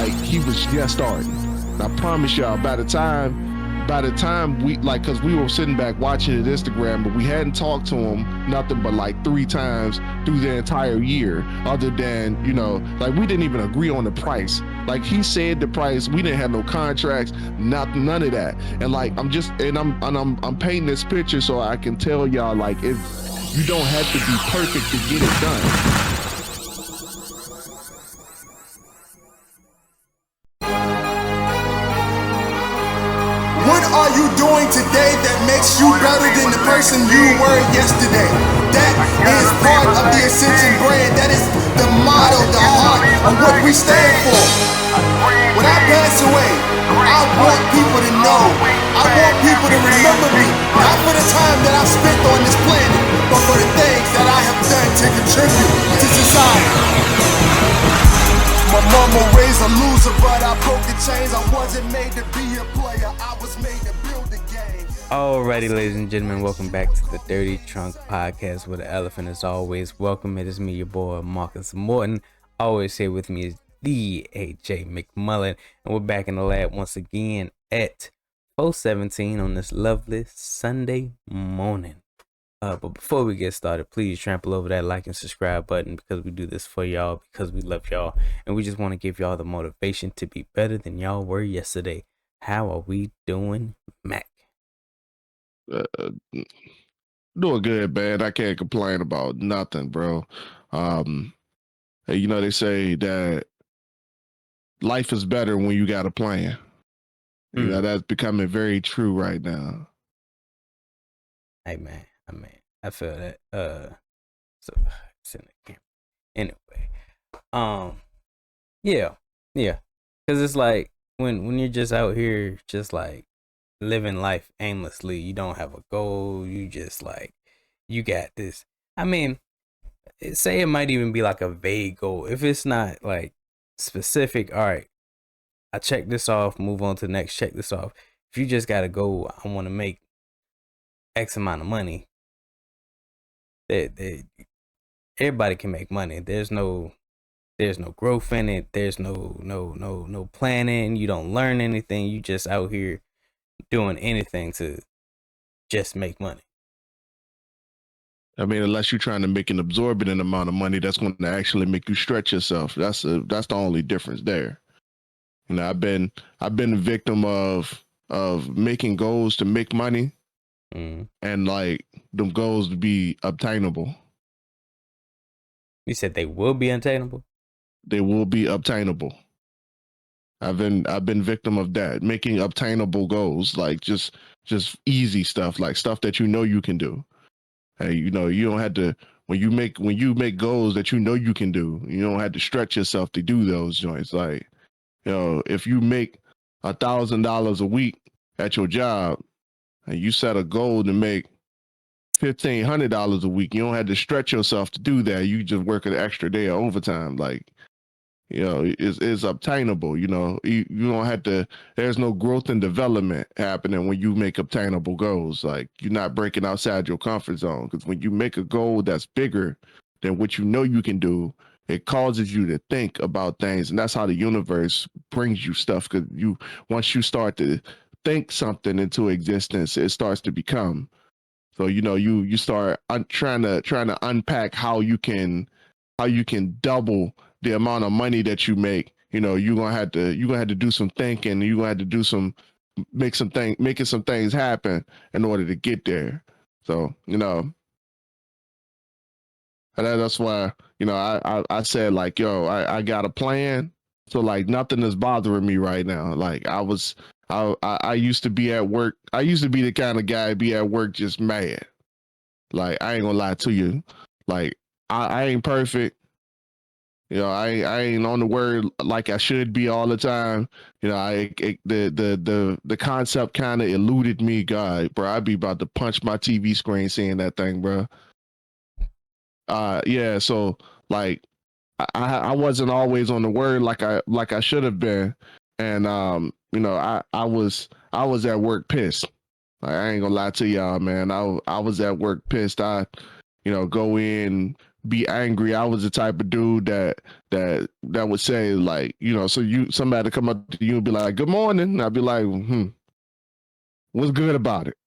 like he was just starting. And I promise y'all, by the time we like, cause we were sitting back watching his Instagram, but we hadn't talked to him nothing but like 3 times through the entire year, other than, like we didn't even agree on the price. Like he said the price, we didn't have no contracts, none of that. And like I'm painting this picture so I can tell y'all, like, if you don't have to be perfect to get it done. What are you doing today that makes you better than the person you were yesterday? That is part of the Ascension brand. That is the motto, the heart of what we stand for. When I pass away, I want people to know. I want people to remember me, not for the time that I spent on this planet, but for the things that I have done to contribute to society. My mama raised a loser, but I broke the chains. I wasn't made to be a player, I was made to build a game. Alrighty, ladies and gentlemen, welcome back to the Dirty Trunk Podcast with the elephant. As always, welcome. It is me, your boy Marcus Morton. Always here with me is the AJ McMullen, and we're back in the lab once again at 4:17 on this lovely Sunday morning. But before we get started, please trample over that like and subscribe button, because we do this for y'all, because we love y'all, and we just want to give y'all the motivation to be better than y'all were yesterday. How are we doing, Mac? Doing good, man. I can't complain about nothing, bro. They say that life is better when you got a plan. That's becoming very true right now. Hey, man. I feel that. So it's in the camera. Anyway, yeah. Because it's like when you're just out here, just like living life aimlessly, you don't have a goal. You just like, you got this. I mean, say it might even be like a vague goal. If it's not like specific, all right, I check this off, move on to the next, check this off. If you just got a goal, I want to make X amount of money. Everybody can make money. There's no growth in it. There's no planning. You don't learn anything. You just out here doing anything to just make money. I mean, unless you're trying to make an absorbent amount of money that's going to actually make you stretch yourself. That's the only difference there. I've been a victim of making goals to make money, and like them goals to be obtainable. You said they will be attainable? They will be obtainable. I've been victim of that, making obtainable goals, like just easy stuff, like stuff that you can do. Hey, you don't have to, when you make goals that you can do, you don't have to stretch yourself to do those joints. Like, if you make $1,000 a week at your job and you set a goal to make $1,500 a week, you don't have to stretch yourself to do that. You just work an extra day of overtime. Like, it's obtainable. You don't have to, there's no growth and development happening when you make obtainable goals. Like, you're not breaking outside your comfort zone, because when you make a goal that's bigger than what you can do, it causes you to think about things. And that's how the universe brings you stuff. Because once you start to think something into existence, it starts to become. So, you start trying to unpack how you can double the amount of money that you make. You're gonna have to do some thinking. You're gonna have to do making some things happen in order to get there. So, and that's why, I said, like, yo, I got a plan. So like nothing is bothering me right now. Like I used to be at work. I used to be the kind of guy be at work just mad. Like, I ain't gonna lie to you. Like, I ain't perfect. I ain't on the word like I should be all the time. The concept kind of eluded me, God, bro. I'd be about to punch my TV screen seeing that thing, bro. Yeah. So like, I wasn't always on the word like I should have been, and I was at work pissed. Like, I ain't gonna lie to y'all, man. I was at work pissed. I go in, be angry. I was the type of dude that would say like, so somebody come up to you and be like, "Good morning." And I'd be like, "What's good about it?"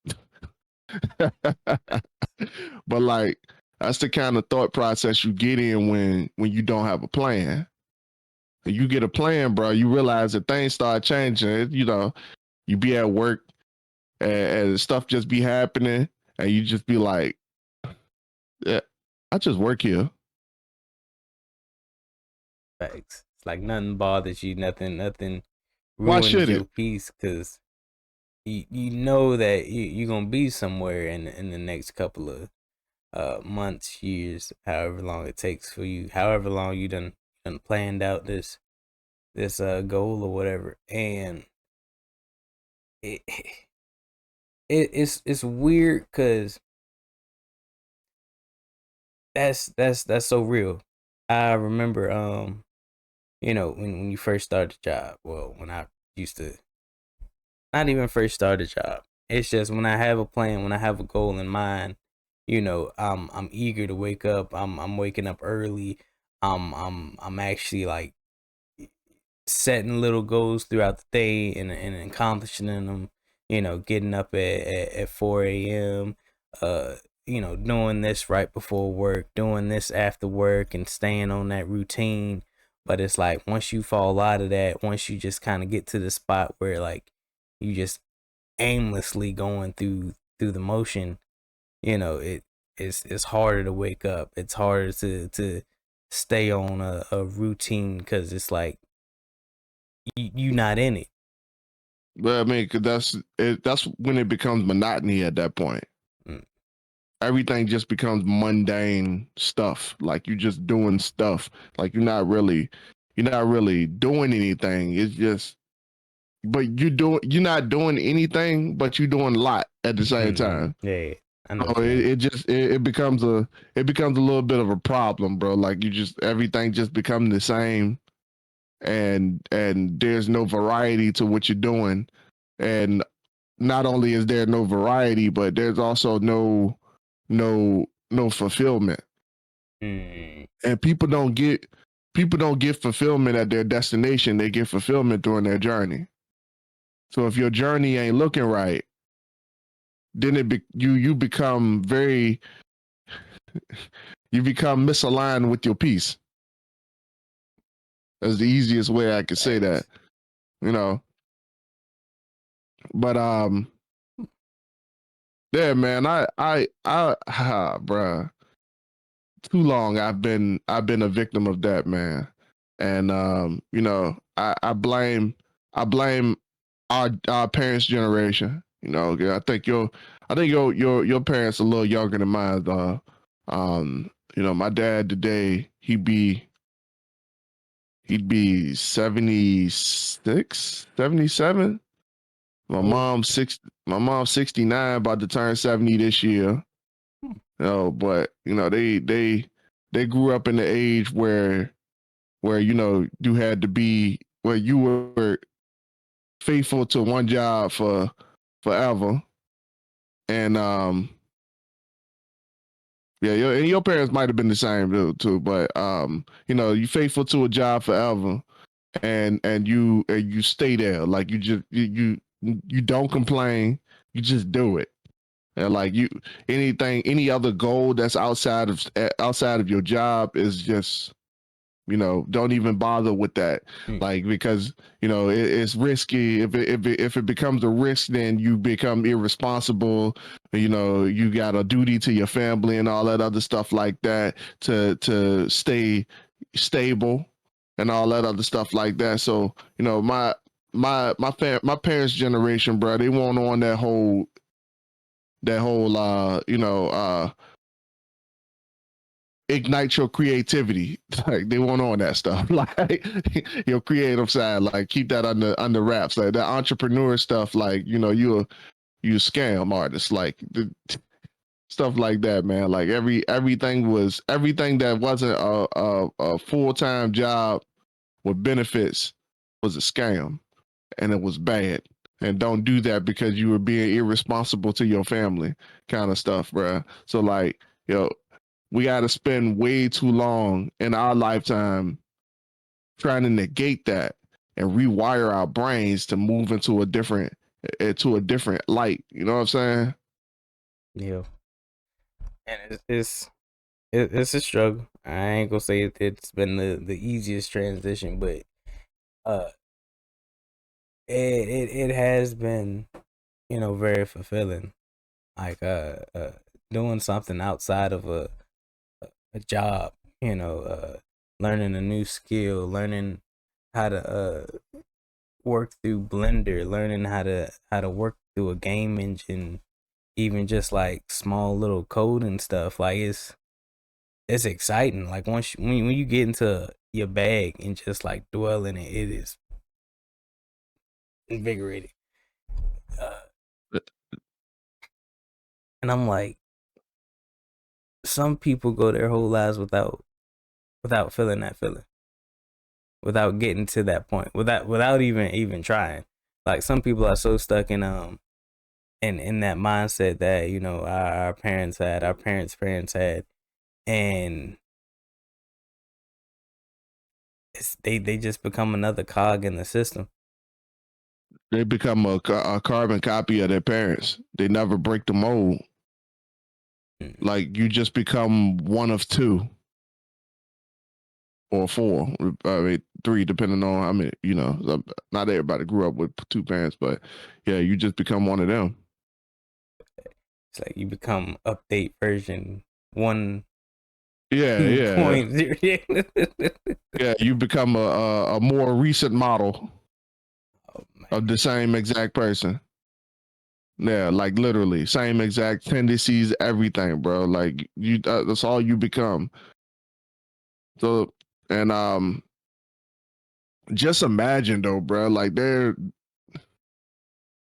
But like that's the kind of thought process you get in when you don't have a plan. And you get a plan, bro, you realize that things start changing. You be at work and stuff just be happening, and you just be like, "Yeah, I just work here." Facts. It's like nothing bothers you, nothing Why ruins should your it? peace, because you know that you're gonna be somewhere in the next couple of months, years, however long it takes for you, however long you done planned out this goal or whatever. And it, it's weird because that's so real. I remember when you first started the job. Well, when I used to not even first start a job. It's just when I have a plan, when I have a goal in mind, I'm eager to wake up. I'm waking up early. I'm actually like setting little goals throughout the day and accomplishing them. Getting up at 4 a.m. Doing this right before work, doing this after work, and staying on that routine. But it's like once you fall out of that, once you just kind of get to the spot where like you just aimlessly going through the motion, it's harder to wake up. It's harder to stay on a routine because it's like you not in it. But I mean, 'cause that's when it becomes monotony at that point. Mm. Everything just becomes mundane stuff. Like you just doing stuff. Like you're not really doing anything. It's just, but you're not doing anything, but you're doing a lot at the same time. Yeah, I know what Oh, you mean. it becomes a little bit of a problem, bro. Like everything just becomes the same, and there's no variety to what you're doing. And not only is there no variety, but there's also no fulfillment. Mm. And people don't get fulfillment at their destination. They get fulfillment during their journey. So if your journey ain't looking right, then you become you become misaligned with your peace. That's the easiest way I could say that, you know. But yeah, man, bruh, too long I've been a victim of that, man. And I blame our parents' generation. I think your parents a little younger than mine. My dad today he'd be 76, 77. My Oh. mom's 69, about to turn 70 this year. But they grew up in the age where you had to be where you were faithful to one job for forever. And yeah, your parents might have been the same too, but you faithful to a job forever, and you stay there. Like you don't complain, you just do it. And like any other goal that's outside of your job is just, don't even bother with that. Mm. Like, because it's risky. If it becomes a risk, then you become irresponsible. You got a duty to your family and all that other stuff like that, to stay stable and all that other stuff like that. So my parents' generation, bro, they weren't on that whole ignite your creativity. Like they want on that stuff. Like your creative side, like keep that under wraps. Like that entrepreneur stuff, like you a scam artist, like stuff like that, man. Like everything that wasn't a full-time job with benefits was a scam, and it was bad. And don't do that because you were being irresponsible to your family, kind of stuff, bruh. So like, we got to spend way too long in our lifetime trying to negate that and rewire our brains to move into a different light. You know what I'm saying? Yeah, and it's a struggle. I ain't gonna say it's been the easiest transition, but uh, it has been, you know, very fulfilling. Like doing something outside of a job, you know, learning a new skill, learning how to work through Blender, learning how to work through a game engine, even just like small little code and stuff. Like it's exciting. Like when you get into your bag and just like dwell in it, it is invigorating. Uh, and I'm like, some people go their whole lives without feeling that feeling, without getting to that point, without even trying. Like some people are so stuck in that mindset that, you know, our parents had, our parents had, and they just become another cog in the system. They become a carbon copy of their parents. They never break the mold. Like you just become one of two or four. I mean, three, depending on how many. You know, not everybody grew up with two parents, but yeah, you just become one of them. It's like you become update version one. Yeah, yeah, Point. yeah. You become a more recent model Oh, of the same exact person. Yeah, like literally same exact tendencies, everything, bro. Like you, that's all you become. So, and just imagine though, bro. Like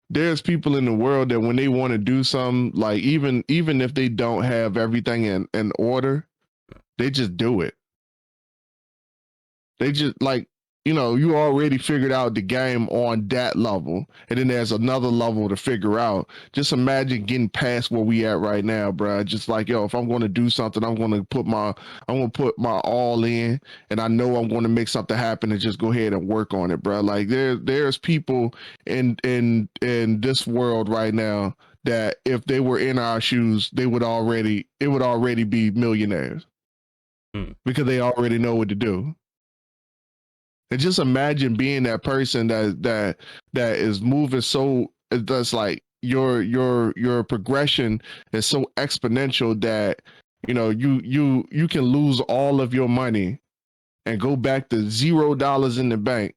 there's people in the world that when they want to do something, like even if they don't have everything in order, they just do it. They just like, you know, you already figured out the game on that level, and then there's another level to figure out. Just imagine getting past where we at right now, bro. Just like, yo, if I'm going to do something, I'm going to put my all in, and I know I'm going to make something happen, and just go ahead and work on it, bro. Like there's people in this world right now that if they were in our shoes, it would already be millionaires because they already know what to do. And just imagine being that person that is moving so that's like your progression is so exponential that you know you can lose all of your money and go back to $0 in the bank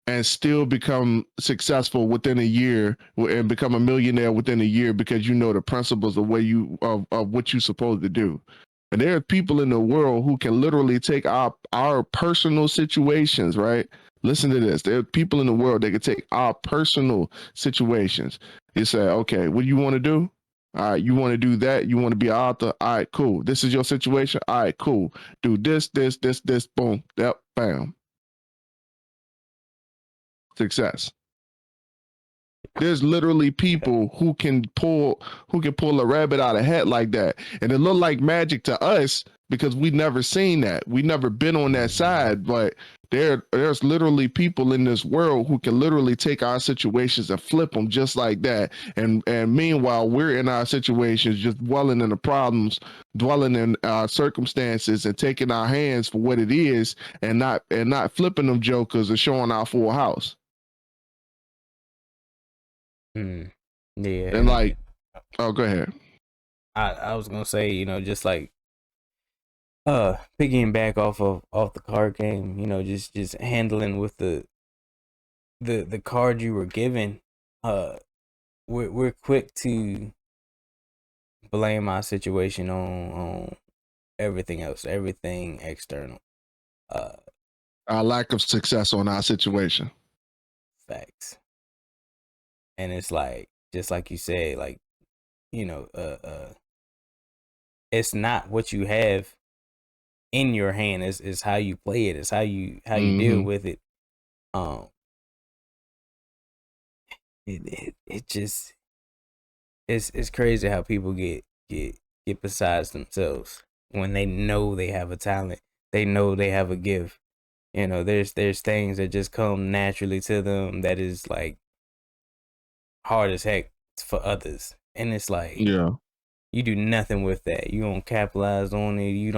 and still become successful within a year and become a millionaire within a year because you know the principles of of what you're supposed to do. And there are people in the world who can literally take our personal situations, right? Listen to this. There are people in the world that can take our personal situations. You say, okay, what do you want to do? All right, you want to do that? You want to be an author? All right, cool. This is your situation. All right, cool. Do this, boom, yep, bam. Success. There's literally people who can pull a rabbit out of hat like that, and it looked like magic to us because we never seen that. We never been on that side, but there's literally people in this world who can literally take our situations and flip them just like that. And meanwhile, we're in our situations, just dwelling in the problems, dwelling in our circumstances, and taking our hands for what it is, and not flipping them jokers and showing our full house. Yeah, And like, oh, go ahead. I was gonna say, you know, just like picking back off the card game, you know, just handling with the card you were given. Uh, we're quick to blame our situation on everything else, everything external. Uh, Our lack of success on our situation. Facts. And it's like, just like you said, like, you know, it's not what you have in your hand, is how you play it, it's how you deal with it. Um, it just it's crazy how people get besides themselves, when they know they have a talent, they know they have a gift. You know, there's things that just come naturally to them that is like hard as heck for others. And it's like Yeah. you do nothing with that. You don't capitalize on it. You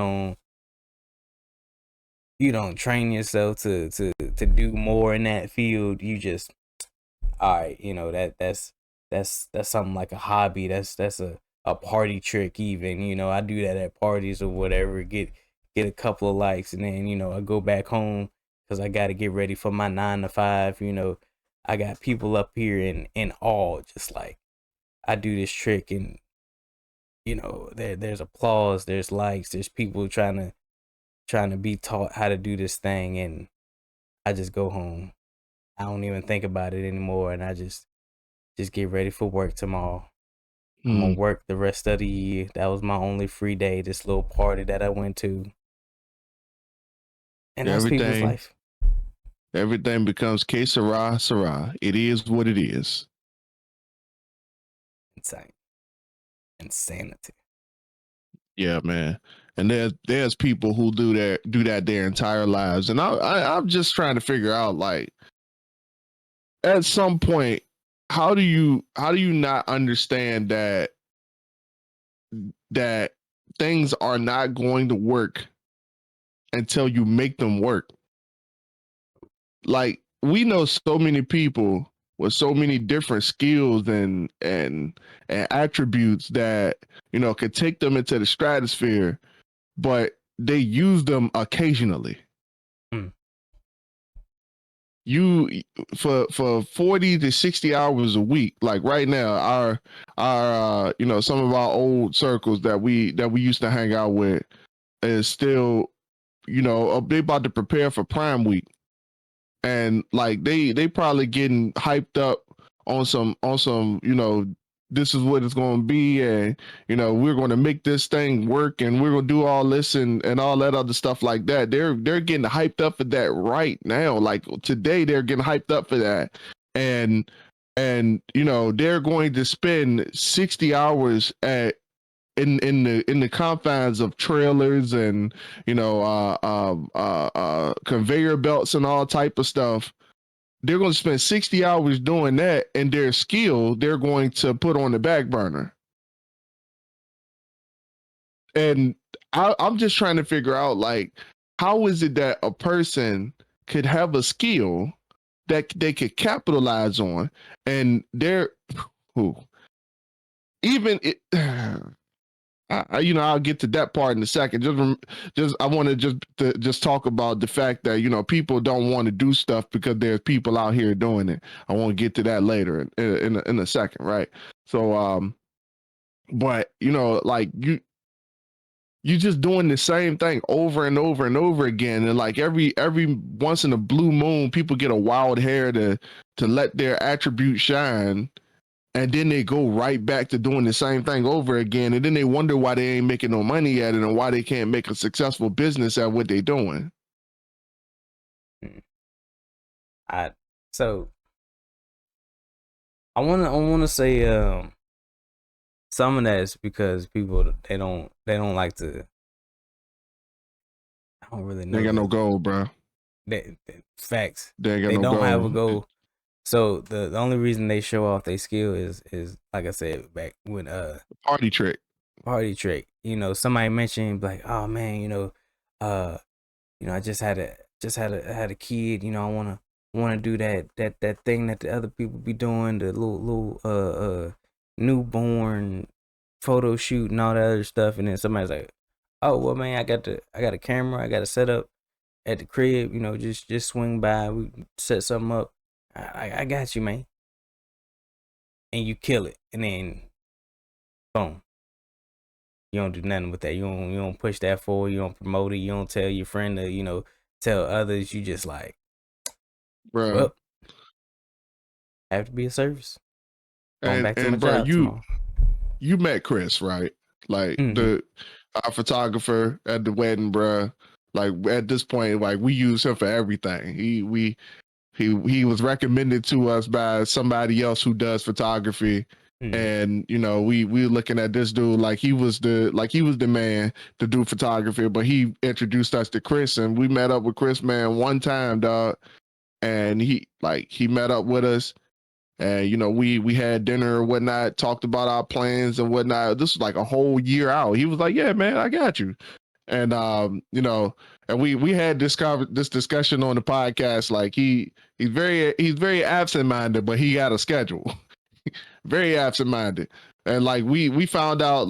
don't train yourself to do more in that field. You just, all right, you know, that's something like a hobby. That's a party trick even. You know, I do that at parties or whatever, get a couple of likes, and then, you know, I go back home because I got to get ready for my 9 to 5. You know, I got people up here in awe, just like I do this trick, and you know, there's applause, there's likes, there's people trying to be taught how to do this thing, and I just go home. I don't even think about it anymore, and I just get ready for work tomorrow. I'm gonna work the rest of the year. That was my only free day, this little party that I went to. And that's people's life. Everything becomes que sera, sera. It is what it is. Insane. Insanity. Yeah, man. And there's people who do that their entire lives. And I'm just trying to figure out, like, at some point, how do you not understand that things are not going to work until you make them work? Like, we know so many people with so many different skills and attributes that, you know, could take them into the stratosphere, but they use them occasionally. You for 40 to 60 hours a week, like right now, our you know, some of our old circles that we used to hang out with is still, you know, they about to prepare for Prime Week, and like they probably getting hyped up on some, you know, this is what it's going to be, and you know, we're going to make this thing work, and we're going to do all this and all that other stuff like that. They're getting hyped up for that right now. Like today, they're getting hyped up for that, and you know, they're going to spend 60 hours in the confines of trailers and, you know, conveyor belts and all type of stuff. They're going to spend 60 hours doing that, and their skill they're going to put on the back burner. And I'm just trying to figure out, like, how is it that a person could have a skill that they could capitalize on, and they're even it. You know, I'll get to that part in a second. Just I want to just talk about the fact that, you know, people don't want to do stuff because there's people out here doing it. I want to get to that later in a second, right? So, but you know, like you just doing the same thing over and over and over again, and like every once in a blue moon, people get a wild hair to let their attribute shine. And then they go right back to doing the same thing over again. And then they wonder why they ain't making no money at it and why they can't make a successful business at what they're doing. So I wanna say some of that is because people they don't like to. I don't really know. They got no goal, bro. Facts. They don't have a goal. So the only reason they show off their skill is like I said back when party trick. You know, somebody mentioned like, oh man, you know, I just had a kid. You know, I wanna do that thing that the other people be doing, the little newborn photo shoot and all that other stuff. And then somebody's like, oh well, man, I got a camera, I got a setup at the crib. You know, just swing by, we set something up. I got you, man. And you kill it, and then boom. You don't do nothing with that. You don't push that forward. You don't promote it. You don't tell your friend to, you know, tell others. You just like, bro, well, have to be a service. Going back to my bro, job tomorrow. You met Chris, right? Like our photographer at the wedding, bro. Like at this point, like we use him for everything. He was recommended to us by somebody else who does photography, And we were looking at this dude like he was the man to do photography, but he introduced us to Chris, and we met up with Chris, man, one time, dog. And he met up with us, and we had dinner or whatnot, talked about our plans and whatnot. This was like a whole year out. He was like, "Yeah, man, I got you." And and we had this discussion on the podcast. Like he's very absent-minded, but he got a schedule. Very absent-minded. And like we found out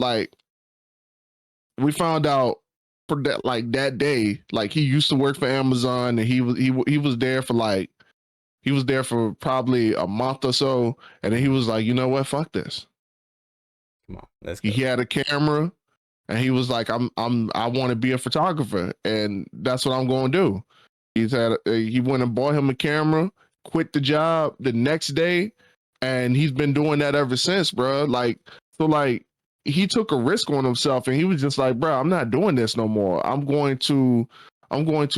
for that, like, that day, like, he used to work for Amazon, and he was there for probably a month or so, and then he was like, you know what, fuck this. Come on, let's go. He had a camera, and he was like, I want to be a photographer, and that's what I'm going to do. He went and bought him a camera, quit the job the next day, and he's been doing that ever since, bro. Like, he took a risk on himself, and he was just like, bro, I'm not doing this no more. I'm going to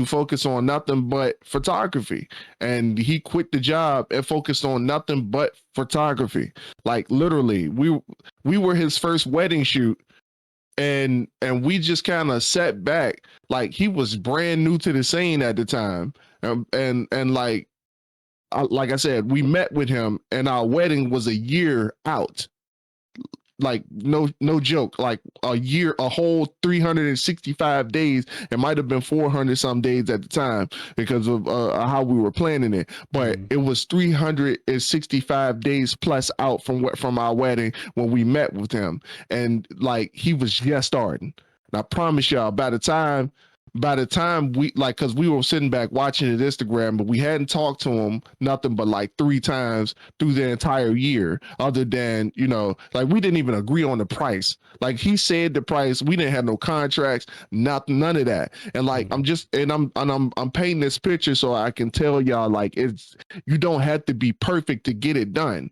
focus on nothing but photography. And he quit the job and focused on nothing but photography. Like, literally, we were his first wedding shoot, and we just kind of sat back. Like, he was brand new to the scene at the time, and like I said, we met with him, and our wedding was a year out. Like, no joke, like a whole 365 days. It might have been 400 some days at the time because of how we were planning it, but it was 365 days plus out from our wedding when we met with him. And like, he was just starting. And I promise y'all, by the time we, like, because we were sitting back watching his Instagram, but we hadn't talked to him nothing but like 3 times through the entire year, other than, like, we didn't even agree on the price. Like, he said the price, we didn't have no contracts, none of that. And like, I'm painting this picture so I can tell y'all, like, you don't have to be perfect to get it done.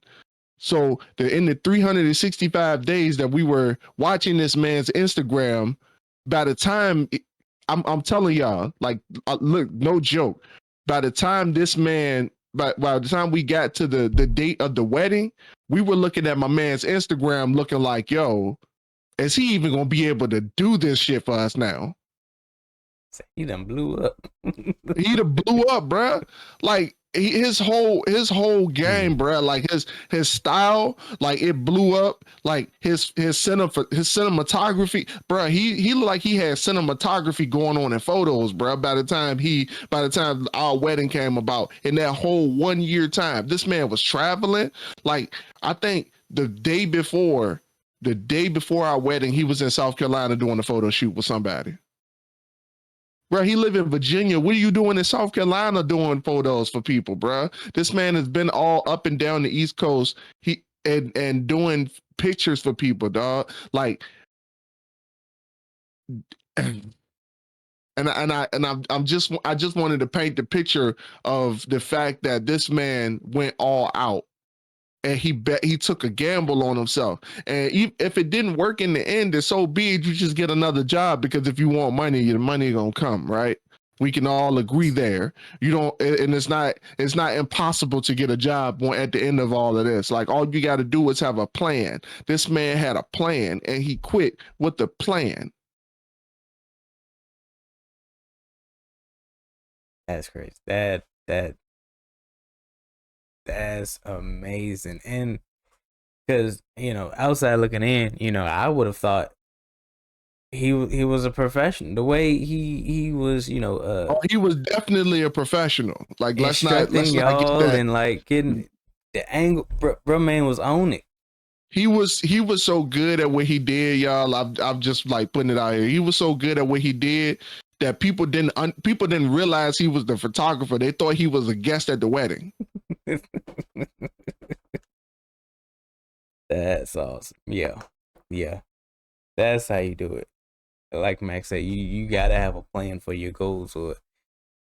So in the 365 days that we were watching this man's Instagram, by the time I'm telling y'all, like, look, no joke. By the time by the time we got to the date of the wedding, we were looking at my man's Instagram looking like, yo, is he even going to be able to do this shit for us now? He done blew up. He done blew up, bruh. Like, his whole game, bro. Like, his style, like, it blew up. Like, his cinematography, bro. He looked like he had cinematography going on in photos, bro. By the time our wedding came about, in that whole 1 year time, this man was traveling. Like, I think the day before our wedding, he was in South Carolina doing a photo shoot with somebody. Bro, he live in Virginia. What are you doing in South Carolina doing photos for people, bro? This man has been all up and down the East Coast. And doing pictures for people, dog. Like, and I just wanted to paint the picture of the fact that this man went all out. And he took a gamble on himself. And if it didn't work in the end, it's so big, you just get another job, because if you want money, your money gonna come, right? We can all agree there. You don't, and it's not impossible to get a job at the end of all of this. Like, all you got to do is have a plan. This man had a plan, and he quit with the plan. That's crazy. That's amazing. And because, outside looking in, I would have thought he was a professional. The way he was, he was definitely a professional. Like, let's not get that. And like getting the angle, bro, man was on it. He was so good at what he did, y'all. I'm just like putting it out here. He was so good at what he did that people didn't realize he was the photographer. They thought he was a guest at the wedding. That's awesome. Yeah. That's how you do it. Like Max said, you gotta have a plan for your goals, or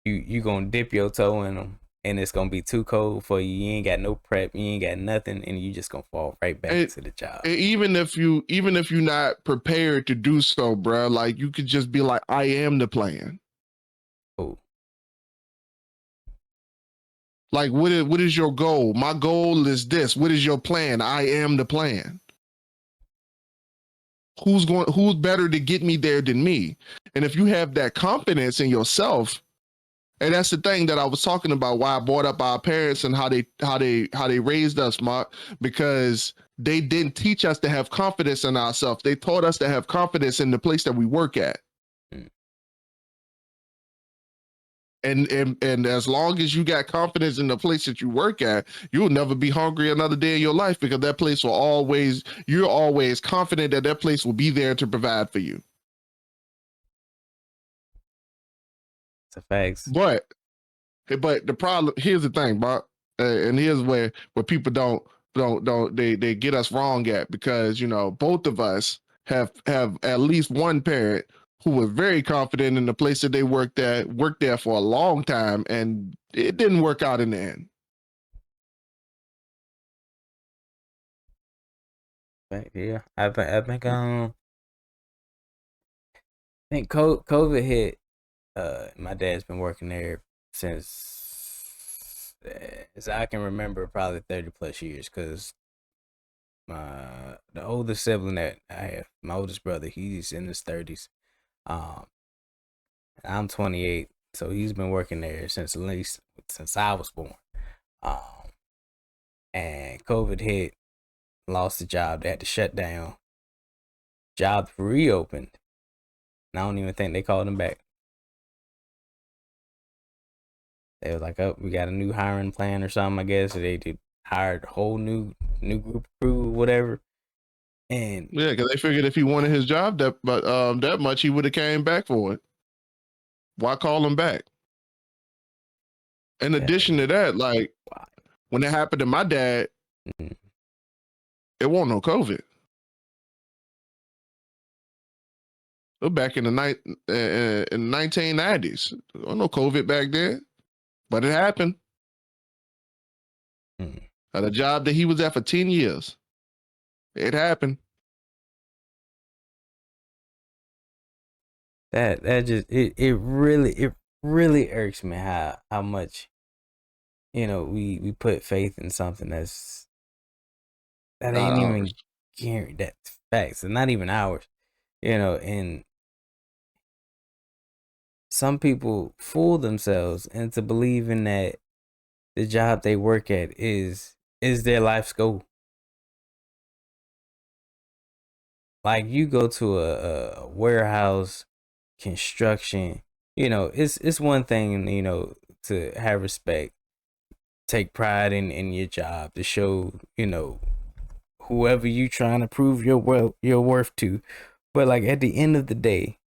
you gonna dip your toe in them, and it's gonna be too cold for you. You ain't got no prep, you ain't got nothing, and you just gonna fall right back to the job. Even if you're not prepared to do so, bro, like, you could just be like, I am the plan. Oh. Like, what is your goal? My goal is this. What is your plan? I am the plan. Who's better to get me there than me? And if you have that confidence in yourself, and that's the thing that I was talking about, why I brought up our parents and how they raised us, Mark, because they didn't teach us to have confidence in ourselves. They taught us to have confidence in the place that we work at. And as long as you got confidence in the place that you work at, you'll never be hungry another day in your life, because that place will always, you're always confident that that place will be there to provide for you. It's a fact. But the problem, here's the thing, Bob, and here's where people don't they get us wrong at, because both of us have at least one parent who was very confident in the place that they worked there for a long time, and it didn't work out in the end. Yeah, I think COVID hit. My dad's been working there since as I can remember, probably 30+ years, because the oldest sibling that I have, my oldest brother, he's in his 30s. I'm 28, so he's been working there since, at least since I was born. And COVID hit, lost the job. They had to shut down. Job reopened, and I don't even think they called him back. They was like, "Oh, we got a new hiring plan or something." I guess they hired a whole new group of crew, whatever. And yeah, because they figured if he wanted his job that much, he would have came back for it. Why call him back? In addition to that, like, when it happened to my dad, it wasn't no COVID. It was back in the 1990s. There was no COVID back then, but it happened. At a job that he was at for 10 years. It happened. That just it really irks me how much we put faith in something that ain't even guaranteed. That's facts, and not even ours. And some people fool themselves into believing that the job they work at is their life's goal. Like, you go to a warehouse, construction, it's one thing, to have respect, take pride in your job, to show, whoever you trying to prove your worth to. But like, at the end of the day,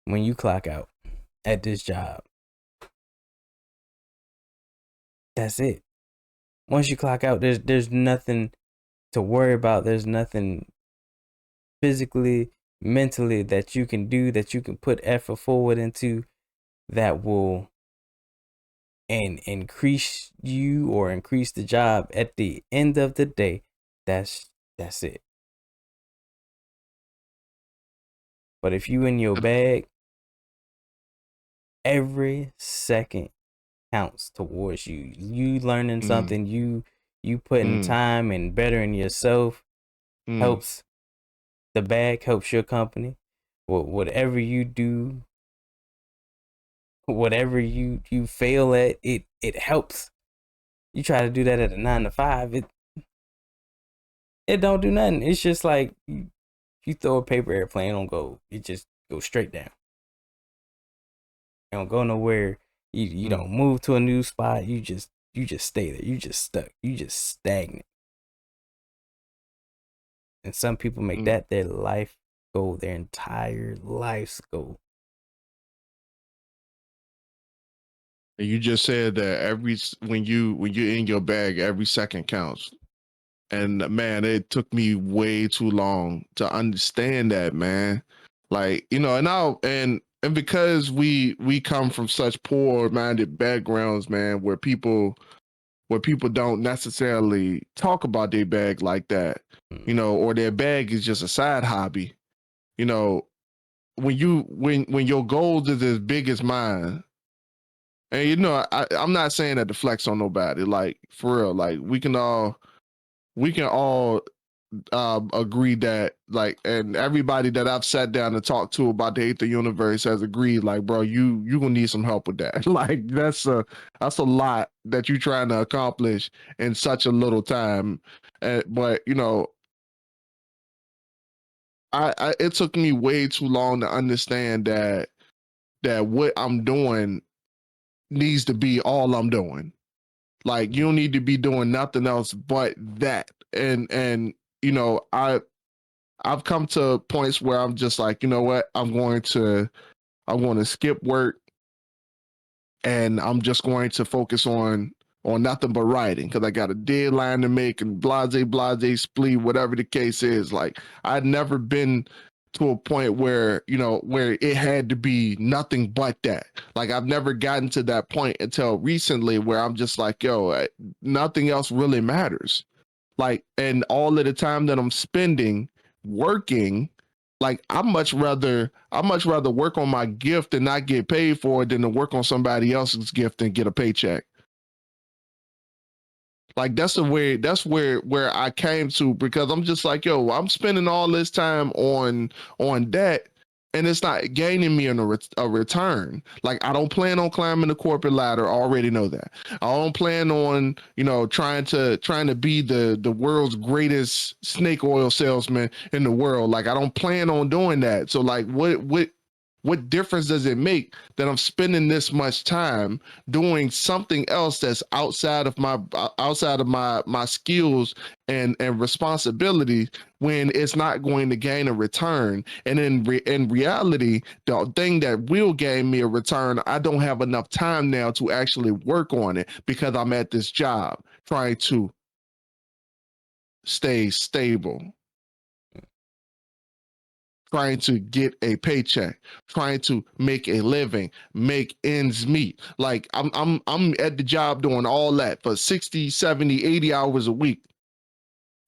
when you clock out at this job, that's it. Once you clock out, there's nothing to worry about. There's nothing physically, mentally that you can do, that you can put effort forward into, that will increase you or increase the job. At the end of the day, that's it. But if you in your bag, every second counts towards you learning something, you putting time and bettering yourself, helps the bag, helps your company. Whatever you do, whatever you fail at, it helps. You try to do that at a 9 to 5, it don't do nothing. It's just like you throw a paper airplane, don't go, it just goes straight down. You don't go nowhere. You don't move to a new spot. You just stay there. You just stuck. You just stagnant. And some people make that their life goal, their entire life's goal. You just said that when you're in your bag, every second counts. And man, it took me way too long to understand that, man. Like, and because we come from such poor-minded backgrounds, man, where people don't necessarily talk about their bag like that, or their bag is just a side hobby. When your goals is as big as mine, And I'm not saying that to flex on nobody. Like for real, like we can all agree that, like, and everybody that I've sat down and talked to about the eighth universe has agreed, like, bro, you gonna need some help with that. Like that's a lot that you're trying to accomplish in such a little time. But I it took me way too long to understand that what I'm doing needs to be all I'm doing. Like you don't need to be doing nothing else but that. And I've come to points where I'm just like, you know what? I'm going to skip work and I'm just going to focus on nothing but writing because I got a deadline to make and blase splee, whatever the case is. Like I'd never been to a point where where it had to be nothing but that. Like I've never gotten to that point until recently where I'm just like, yo, nothing else really matters. Like, and all of the time that I'm spending working, like I much rather work on my gift and not get paid for it than to work on somebody else's gift and get a paycheck. Like that's where I came to, because I'm just like, yo, I'm spending all this time on that and it's not gaining me a return. Like I don't plan on climbing the corporate ladder. I already know that. I don't plan on, trying to be the world's greatest snake oil salesman in the world. Like I don't plan on doing that. So like what difference does it make that I'm spending this much time doing something else that's outside of my skills and responsibility when it's not going to gain a return? And in reality, the thing that will gain me a return, I don't have enough time now to actually work on it because I'm at this job trying to stay stable, trying to get a paycheck, trying to make a living, make ends meet. Like I'm at the job doing all that for 60, 70, 80 hours a week.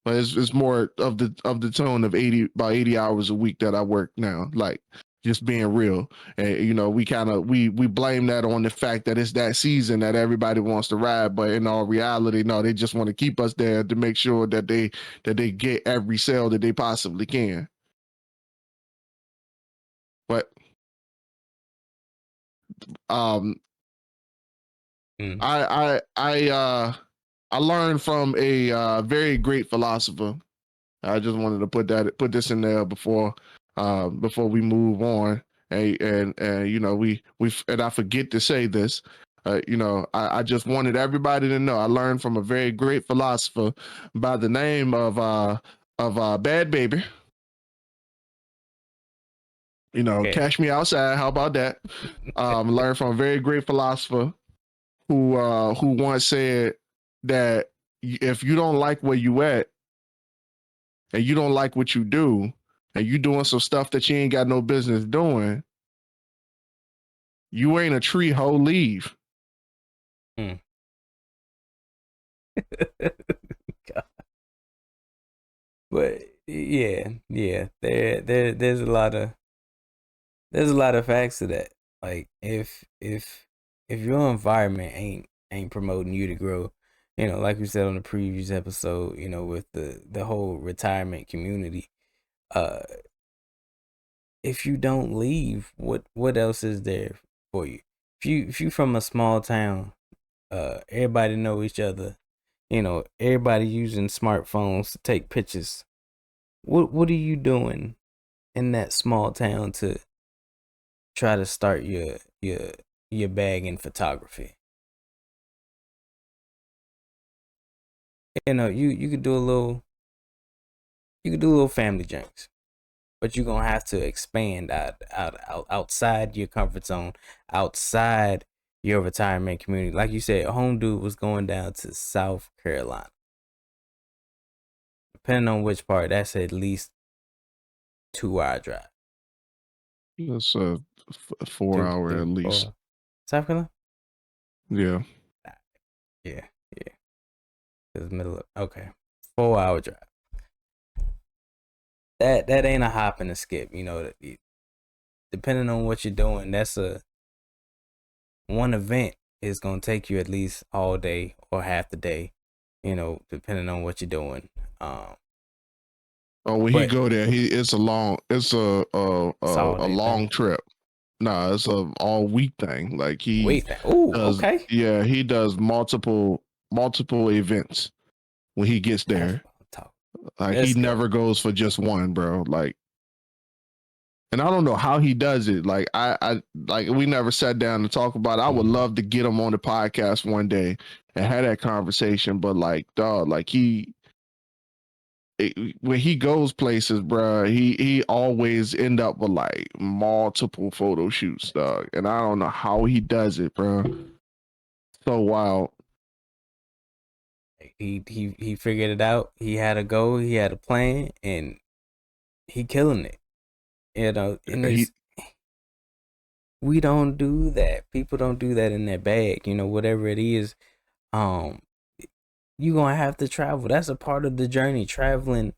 But it's more of the tone of 80 hours a week that I work now. Like just being real. And we kind of we blame that on the fact that it's that season that everybody wants to ride, but in all reality, no, they just want to keep us there to make sure that they get every sale that they possibly can. But um Mm. I learned from a very great philosopher. I just wanted to put this in there before we move on. And we and I forget to say this. I just wanted everybody to know I learned from a very great philosopher by the name of Bad Baby. Okay. Cash Me Outside. How about that? Learned from a very great philosopher who once said that if you don't like where you at and you don't like what you do and you doing some stuff that you ain't got no business doing, you ain't a tree, hoe, leave. Mm. But yeah, there's a lot of facts to that. Like if your environment ain't promoting you to grow, like we said on the previous episode, with the whole retirement community, uh if you don't leave, what else is there for you? If you from a small town, everybody know each other, everybody using smartphones to take pictures. What are you doing in that small town to try to start your bag in photography? You could do a little family drinks, but you're gonna have to expand outside your comfort zone, outside your retirement community. Like you said, home dude was going down to South Carolina. Depending on which part, that's at least 2 hour drive. That's a 4 Two, hour three, at least. 4. South Carolina? Yeah. Yeah, yeah. It's middle of, okay. 4 hour drive. That ain't a hop and a skip. Depending on what you're doing, that's one event it's gonna take you at least all day or half the day, depending on what you're doing. Oh, when he But go there, it's it's all a day thing. long trip. Nah, it's a all week thing. Like he Wait, that. Oh, does, okay. yeah, he does multiple events when he gets That's there. what I'm talking. Like he Let's go. never goes for just one, bro. Like, and I don't know how he does it. Like I like we never sat down to talk about it. I would love to get him on the podcast one day and have that conversation. But like, dog, like when he goes places, bro, he always end up with like multiple photo shoots, dog. And I don't know how he does it, bro. So wild. He figured it out. He had a goal. He had a plan, and he killing it. And He we don't do that. People don't do that in their bag. Whatever it is, um, you gonna have to travel. That's a part of the journey. Traveling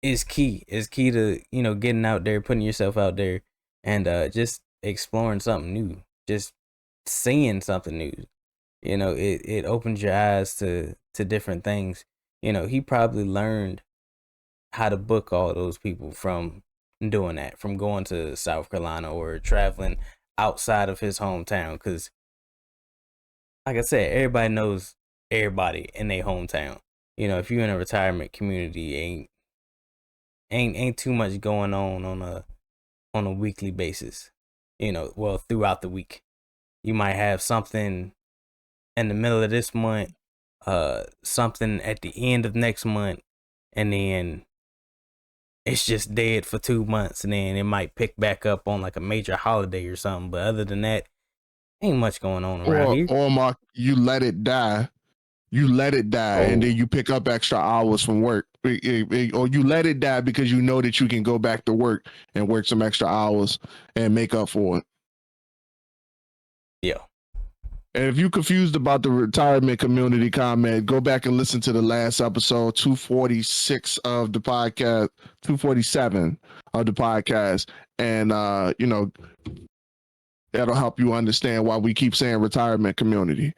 is key. Is key to getting out there, putting yourself out there, and just exploring something new. Just seeing something new. It opens your eyes to different things. He probably learned how to book all those people from doing that, from going to South Carolina or traveling outside of his hometown. Because, like I said, everybody knows everybody in their hometown. If you're in a retirement community, ain't too much going on a weekly basis. Well, throughout the week, you might have something in the middle of this month, something at the end of next month, and then it's just dead for 2 months, and then it might pick back up on like a major holiday or something. But other than that, ain't much going on around here. or Mark, you let it die. You let it die, and then Oh, you pick up extra hours from work, or you let it die because you know that you can go back to work and work some extra hours and make up for it. yeah. And if you're confused about the retirement community comment, go back and listen to the last episode, 246 of the podcast, 247 of the podcast. And, that'll help you understand why we keep saying retirement community.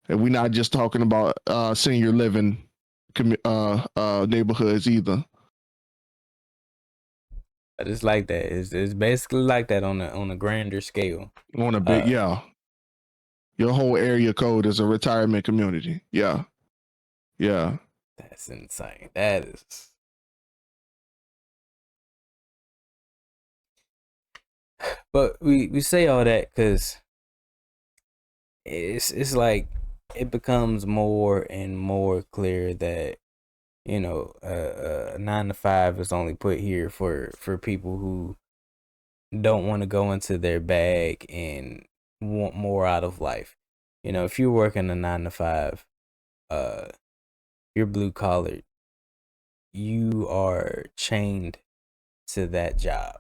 And we're not just talking about senior living neighborhoods either. But it's like that. It's basically like that on a grander scale. On a big, Uh, yeah. Your whole area code is a retirement community. Yeah. Yeah. that's insane. That is. But we say all that because it's like it becomes more and more clear that a 9 to 5 is only put here for people who don't want to go into their bag and want more out of life. If you're working a 9 to 5, uh, you're blue collared. You are chained to that job.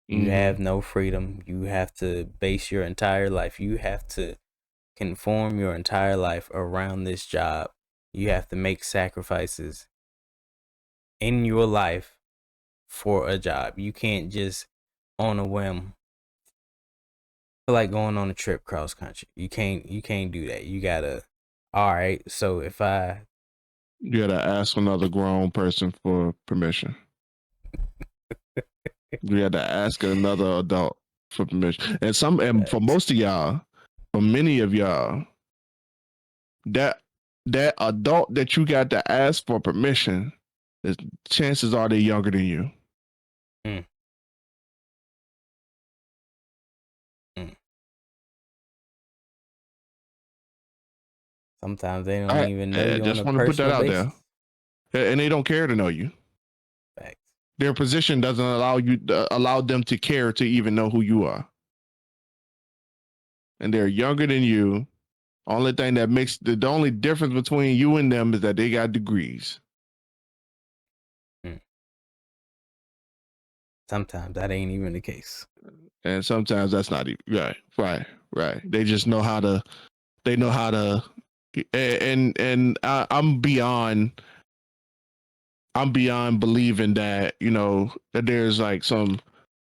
You have no freedom. You have to base your entire life. You have to conform your entire life around this job. You have to make sacrifices in your life for a job. You can't just on a whim feel like going on a trip cross country. You can't do that. You gotta, all right, so if I You gotta ask another grown person for permission. You had to ask another adult for permission. And for most of y'all, for many of y'all, that adult that you got to ask for permission, chances are they're younger than you. mm, mm. Sometimes they don't even know I you on just a want to put that personal out basis. there, and they don't care to know you. Facts. Their position doesn't allow them to care to even know who you are, and they're younger than you. Only thing that makes the only difference between you and them is that they got degrees. Mm. Sometimes that ain't even the case. And sometimes that's not even right. They just know how to. They know how to. And I'm beyond. I'm beyond believing that that there's like some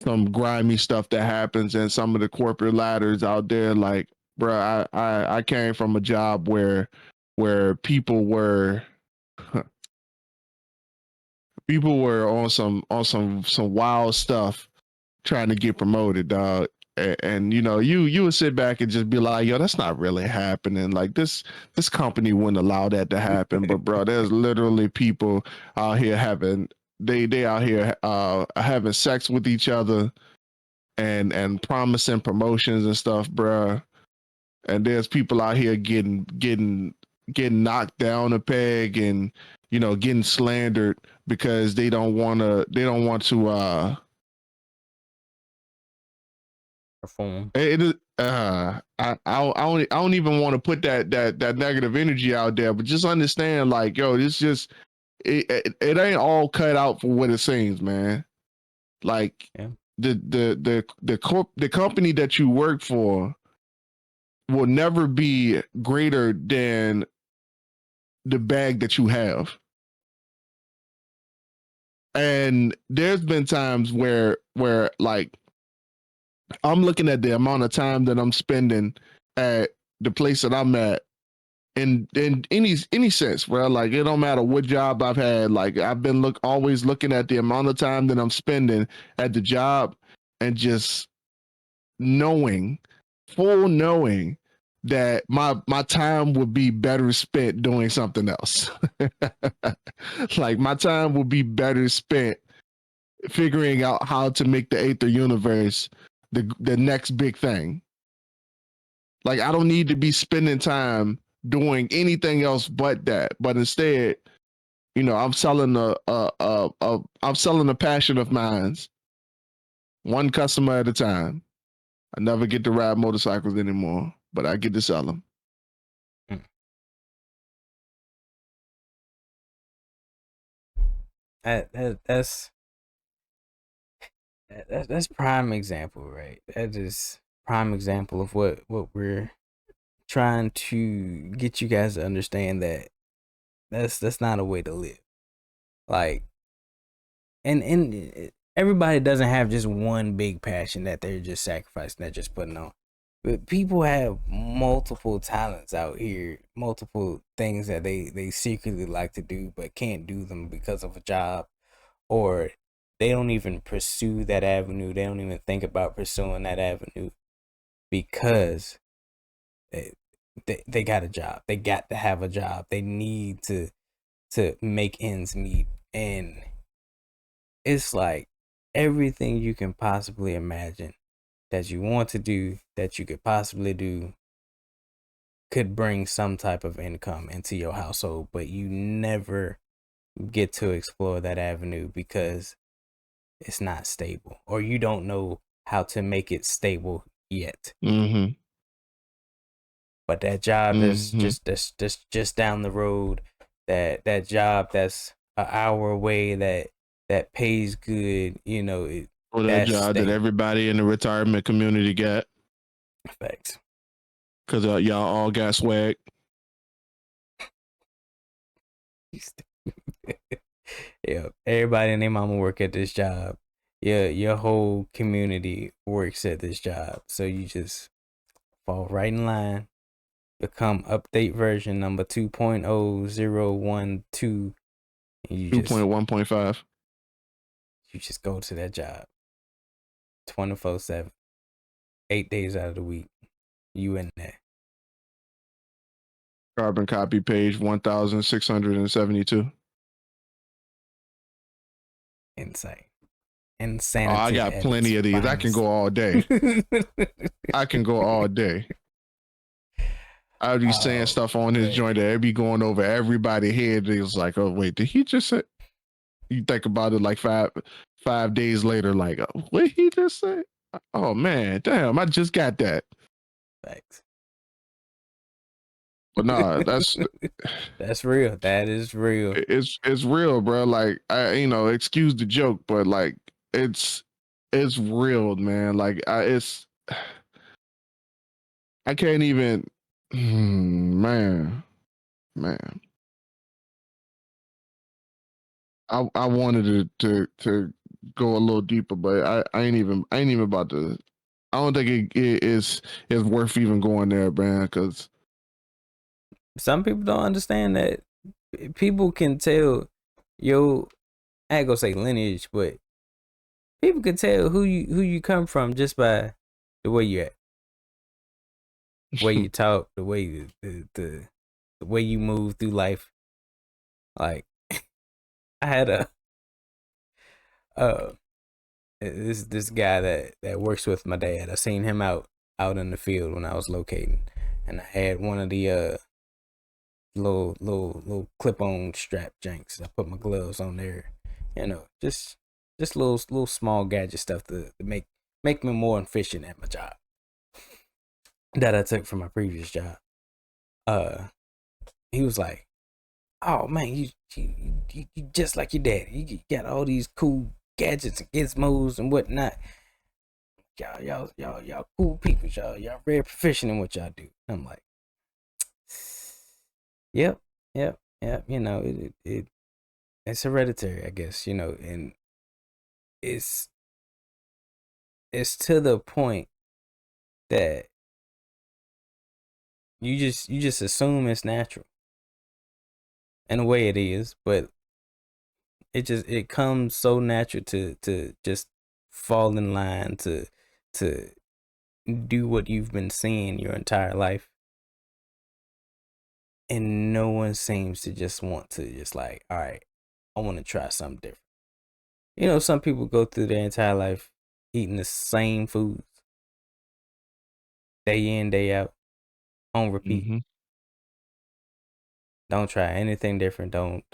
some grimy stuff that happens and some of the corporate ladders out there. Like, bro, I came from a job where people were on some wild stuff trying to get promoted, dog. And you know, you would sit back and just be like, yo, that's not really happening. Like this company wouldn't allow that to happen. But bro, there's literally people out here having they out here having sex with each other and promising promotions and stuff, bro. And there's people out here getting knocked down a peg and getting slandered because they don't want to Perform. I don't even want to put that negative energy out there, but just understand, like, yo, it's just it ain't all cut out for what it seems, man. Like, Yeah. the company that you work for will never be greater than the bag that you have. And there's been times where like I'm looking at the amount of time that I'm spending at the place that I'm at in any sense, bro. Like, it don't matter what job I've had. Like, I've been always looking at the amount of time that I'm spending at the job and just knowing, full knowing that my time would be better spent doing something else. Like, my time would be better spent figuring out how to make the Aether universe the next big thing. Like, I don't need to be spending time doing anything else but that. But instead, I'm selling I'm selling a passion of mine, one customer at a time. I never get to ride motorcycles anymore, but I get to sell them. That's prime example, right? That is prime example of what we're trying to get you guys to understand, that that's not a way to live. Like, and everybody doesn't have just one big passion that they're just sacrificing, they're just putting on. But people have multiple talents out here, multiple things that they secretly like to do but can't do them because of a job, or they don't even pursue that avenue. They don't even think about pursuing that avenue because they got a job. They got to have a job. They need to make ends meet. And it's like everything you can possibly imagine that you want to do, that you could possibly do, could bring some type of income into your household, but you never get to explore that avenue because it's not stable, or you don't know how to make it stable yet. Mm-hmm. But that job that's Mm-hmm. just down the road, that job that's an hour away, that pays good, Or that that's job that stable. everybody in the retirement community got. Facts. Because y'all all got swag. Yeah, everybody and their mama work at this job. Yeah, your whole community works at this job. So you just fall right in line, become update version number 2.0012, and you just 2.1.5. go to that job 24/7, 8 days out of the week. You in there. Carbon copy page 1672. Insane. Oh, Insanity. I got plenty of these. I can go all day. I can go all day. I'll be saying stuff on his joint that it be going over everybody's head. It was like, oh wait, did he just say? You think about it like 5 days later, like, oh, what he just say? Oh man, damn, I just got that. Thanks. But nah, that's real. That is real. It's real, bro. Like, excuse the joke, but like it's real, man. Like I can't even, man. I wanted to go a little deeper, but I ain't even about to. I don't think it is worth even going there, man. Because Some people don't understand that people can tell your, I ain't gonna say lineage, but people can tell who you come from just by the way you act, the way you talk, the way the way you move through life. Like I had a this guy that works with my dad. I seen him out in the field when I was locating, and I had one of the little clip on strap janks. I put my gloves on there, just little small gadget stuff to make me more efficient at my job that I took from my previous job. He was like, "Oh man, you just like your dad. You got all these cool gadgets and gizmos and whatnot. Y'all cool people. Y'all very proficient in what y'all do." I'm like, "Yep. It's hereditary, I guess. And it's to the point that you just assume it's natural. In a way, it is, but it comes so natural to just fall in line to do what you've been seeing your entire life, and no one seems to just want to just like, all right, I want to try something different. Some people go through their entire life eating the same foods day in, day out, on repeat. mm-hmm. Don't try anything different. Don't.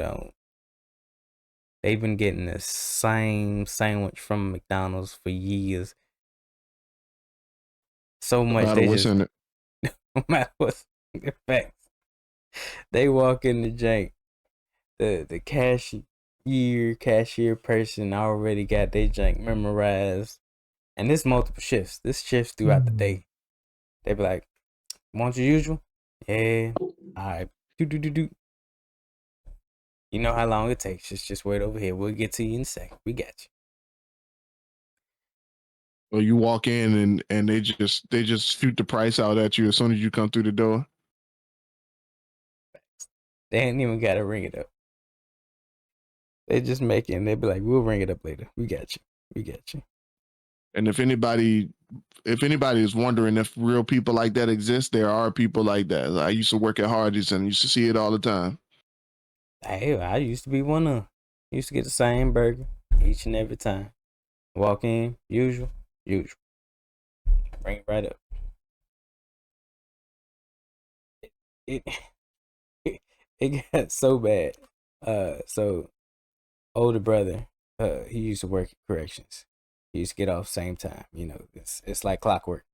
They've been getting the same sandwich from McDonald's for years. So No much matter they what's just in it. no matter what's in facts. They walk in the jank. The cashier person already got their jank memorized. And this multiple shifts. This shifts throughout the day. They be like, "Want your usual?" "Yeah." "Alright. Do. You know how long it takes. Just wait over here. We'll get to you in a second. We got you." Or you walk in and they just shoot the price out at you as soon as you come through the door. They ain't even gotta ring it up. They just make it and they be like, "We'll ring it up later. We got you. We got you." And if anybody is wondering if real people like that exist, there are people like that. I used to work at Hardee's and used to see it all the time. Hey, I used to be one of them. Used to get the same burger each and every time. Walk in, usual. Bring it right up. It it got so bad. So older brother, he used to work at corrections. He used to get off same time. It's like clockwork.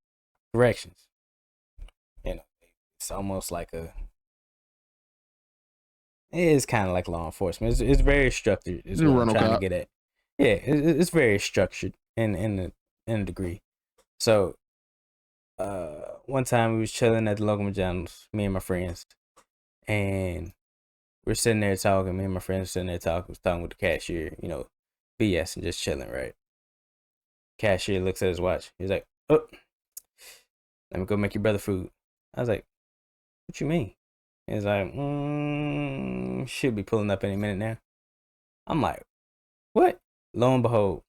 Corrections. It's almost like it's kind of like law enforcement. It's very structured. Is You what I'm run a trying to cop. get at. Yeah, it's very structured in a degree. So, one time we was chilling at the local McDonald's, me and my friends, and we're sitting there talking. Me and my friends sitting there talking. Was talking with the cashier, BS and just chilling. Right. Cashier looks at his watch. He's like, "Oh, let me go make your brother food." I was like, "What you mean?" He's like, "Should be pulling up any minute now." I'm like, "What?" Lo and behold,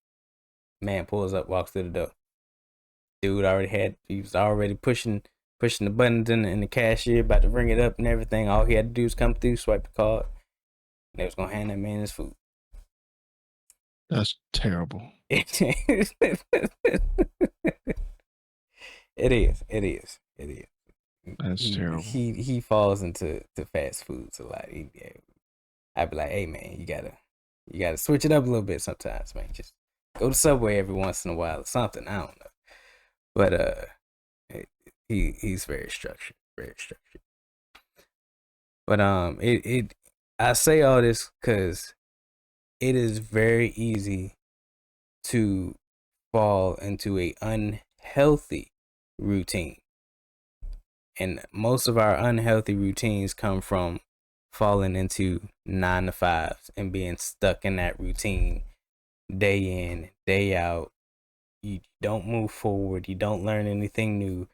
man pulls up, walks through the door. Dude he was already pushing the buttons in the cashier, about to ring it up and everything. All he had to do was come through, swipe the card, and they was gonna hand that man his food. That's terrible. It is. That's terrible. He falls into fast foods a lot. I'd be like, "Hey man, you gotta switch it up a little bit sometimes, man. Just go to Subway every once in a while or something. I don't know." But he's very structured. But I say all this because it is very easy to fall into a unhealthy routine. And most of our unhealthy routines come from falling into 9 to 5s and being stuck in that routine day in, day out. You don't move forward. You don't learn anything new.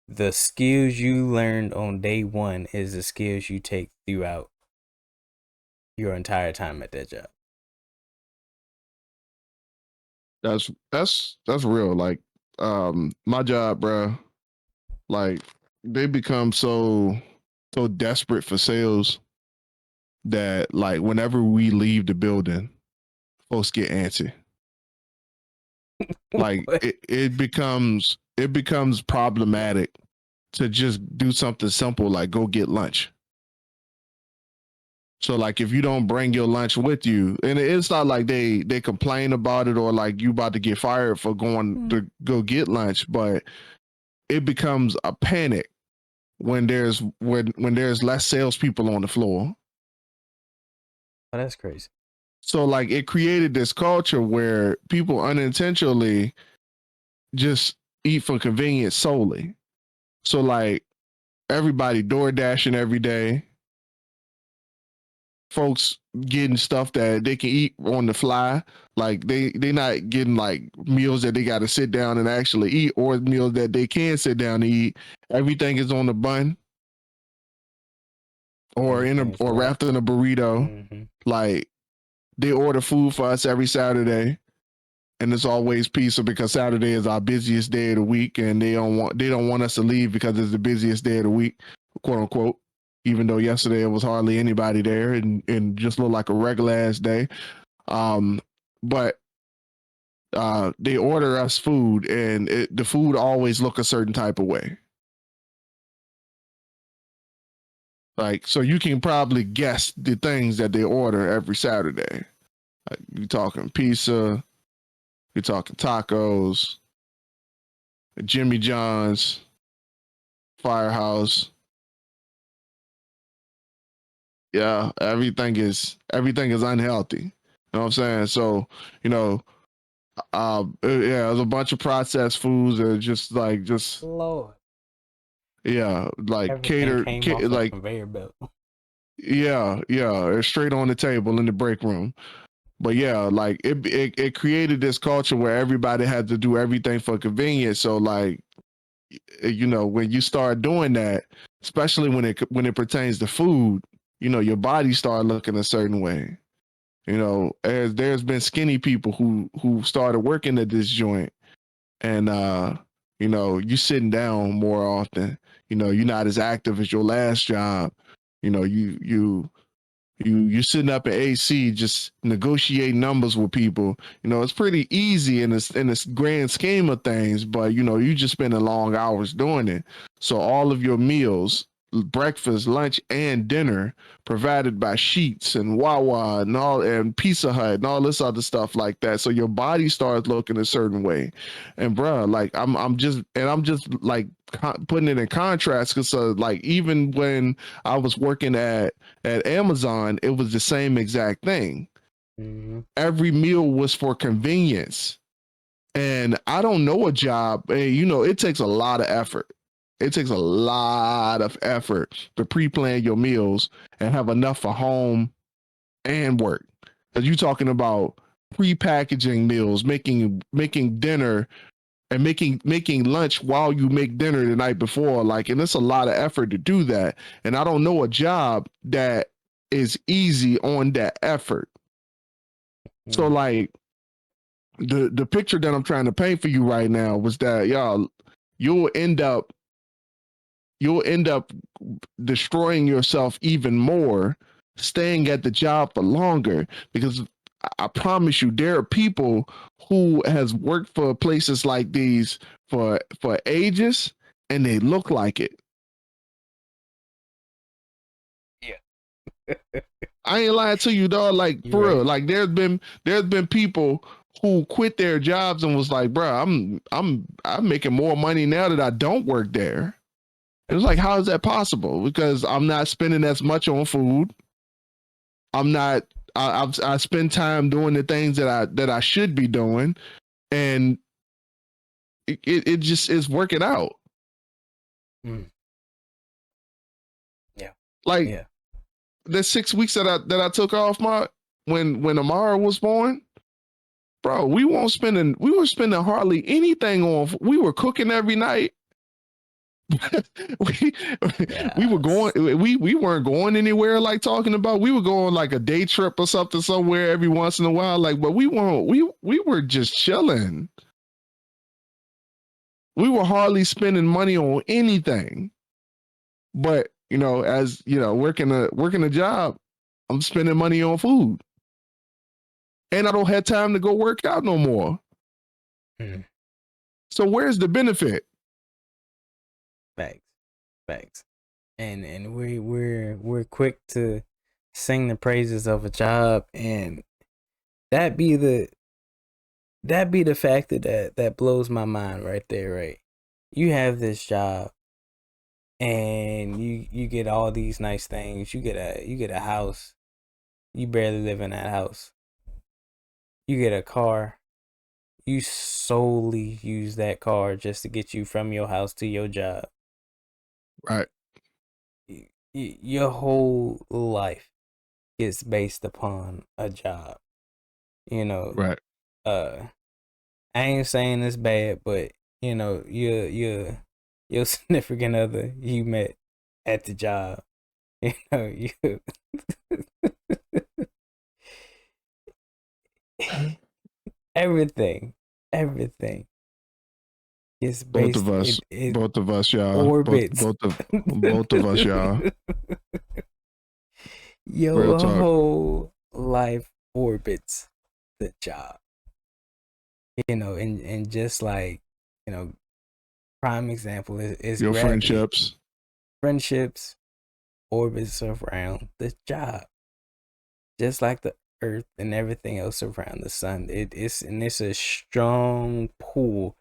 The skills you learned on day one is the skills you take throughout your entire time at that job. That's real. Like, my job, bro. Like, they become so desperate for sales that like whenever we leave the building, folks get antsy. Like it becomes problematic to just do something simple like go get lunch. So like if you don't bring your lunch with you, and it's not like they complain about it or like you about to get fired for going to go get lunch, but it becomes a panic when there's less salespeople on the floor. Oh, that's crazy. So like it created this culture where people unintentionally just eat for convenience solely. So like everybody door dashing every day, folks getting stuff that they can eat on the fly. Like they not getting like meals that they got to sit down and actually eat, or meals that they can sit down and eat. Everything is on the bun or or wrapped in a burrito. Mm-hmm. Like they order food for us every Saturday, and it's always pizza because Saturday is our busiest day of the week, and they don't want us to leave because it's the busiest day of the week, quote unquote. Even though yesterday it was hardly anybody there and just looked like a regular ass day. But they order us food, and the food always look a certain type of way. Like, so you can probably guess the things that they order every Saturday. Like, you're talking pizza, you're talking tacos, Jimmy John's, Firehouse. Yeah, everything is unhealthy. You know what I'm saying? So, you know, yeah, there's a bunch of processed foods that are just Lord. yeah, like Everything came off a like conveyor belt. yeah, it's straight on the table in the break room. But yeah, like it created this culture where everybody had to do everything for convenience. So like, you know, when you start doing that, especially when it pertains to food, you know, your body start looking a certain way. You know, as there's been skinny people who started working at this joint, and you know, you sitting down more often. You know, you're not as active as your last job. You know, you sitting up at AC just negotiating numbers with people. You know, it's pretty easy in this grand scheme of things, but you know, you just spending long hours doing it. So all of your meals, breakfast, lunch, and dinner provided by Sheets and Wawa and Pizza Hut and all this other stuff like that. So your body starts looking a certain way. And bruh, like I'm just like putting it in contrast because like even when I was working at Amazon, it was the same exact thing. Mm-hmm. Every meal was for convenience. And I don't know a job, you know, it takes a lot of effort. It takes a lot of effort to pre-plan your meals and have enough for home and work. Because you're talking about pre-packaging meals, making dinner and making lunch while you make dinner the night before. Like, and it's a lot of effort to do that. And I don't know a job that is easy on that effort. So like the picture that I'm trying to paint for you right now was that y'all you'll end up destroying yourself even more staying at the job for longer, because I promise you there are people who has worked for places like these for ages and they look like it. Yeah. I ain't lying to you, dog. Like You're for real. right. Like there's been people who quit their jobs and was like, bro, I'm making more money now that I don't work there. It was like, how is that possible? Because I'm not spending as much on food. I'm not. I spend time doing the things that I should be doing, and it just is working out. Mm. Yeah. Like Yeah. the 6 weeks that I took off, my when Amara was born, bro, we were spending hardly anything on. We were cooking every night. we we were going. We weren't going anywhere. Like talking about, we were going like a day trip or something somewhere every once in a while. Like, but we weren't. We were just chilling. We were hardly spending money on anything. But as working a job, I'm spending money on food, and I don't have time to go work out no more. Mm. So where's the benefit? Facts. And we're quick to sing the praises of a job, and that be the factor that blows my mind right there, right? You have this job and you get all these nice things. You get a house. You barely live in that house. You get a car. You solely use that car just to get you from your house to your job. Right. Your whole life is based upon a job. Right. I ain't saying it's bad, but your significant other you met at the job. You everything is based. Both of us, y'all. Orbits. Both of us, y'all. Your whole life orbits the job. And just like, prime example is your gravity. Friendships Orbits around the job. Just like the earth and everything else around the sun. It's a strong pull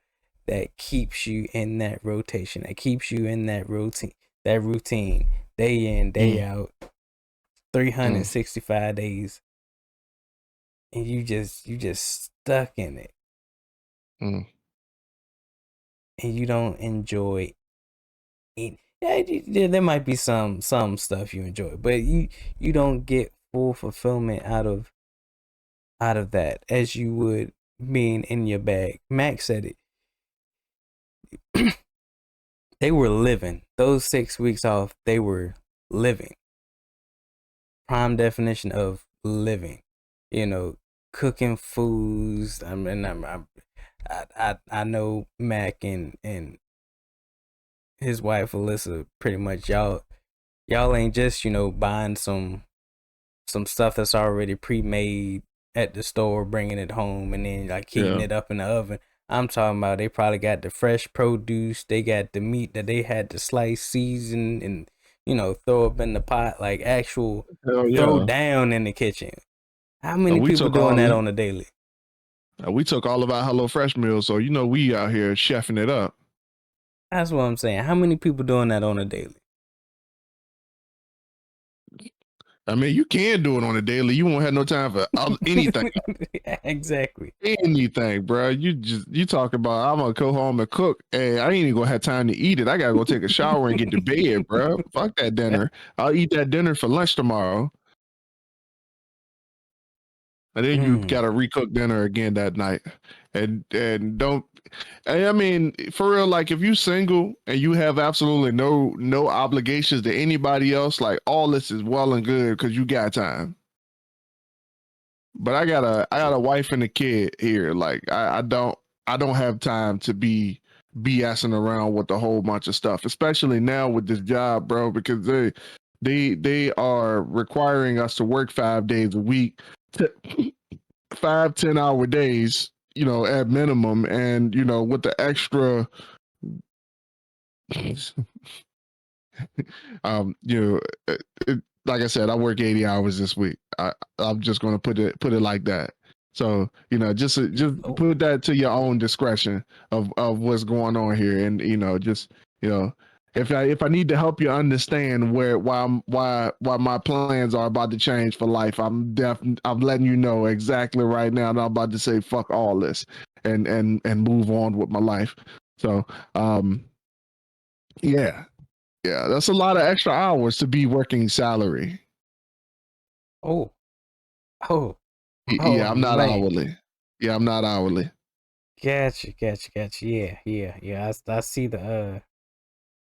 that keeps you in that rotation, that keeps you in that routine, day in, day out, 365 days. And you just stuck in it. And you don't enjoy it. Yeah, there might be some stuff you enjoy, but you don't get full fulfillment out of that as you would being in your bag. Max said it. They were living. Those 6 weeks off, they were living. Prime definition of living. Cooking foods. I mean, I know Mac and his wife Alyssa, pretty much y'all ain't just buying some stuff that's already pre-made at the store, bringing it home and then like heating it up in the oven. I'm talking about they probably got the fresh produce, they got the meat that they had to slice, season, and throw up in the pot, like actual throw down in the kitchen. How many people doing that on a daily? We took all of our HelloFresh meals, so we out here chefing it up. That's what I'm saying. How many people doing that on a daily? I mean, you can do it on a daily. You won't have no time for anything. Exactly. Anything, bro. You talk about I'm gonna go home and cook. Hey, I ain't even gonna have time to eat it. I gotta go take a shower and get to bed, bro. Fuck that dinner. I'll eat that dinner for lunch tomorrow. And then you gotta recook dinner again that night. And don't. I mean, for real, like if you single and you have absolutely no obligations to anybody else, like all this is well and good because you got time. But I got a wife and a kid here. Like I don't have time to be BSing around with a whole bunch of stuff, especially now with this job, bro, because they are requiring us to work 5 days a week, 5 10-hour days, at minimum, and with the extra like I said, I work 80 hours this week. I'm just going to put it like that. So, just put that to your own discretion of what's going on here. And, if I need to help you understand why my plans are about to change for life, I'm letting you know exactly right now. And I'm about to say, fuck all this and move on with my life. So, yeah, that's a lot of extra hours to be working salary. Oh, Yeah, I'm not man. hourly. Yeah, I'm not hourly. Gotcha. I see the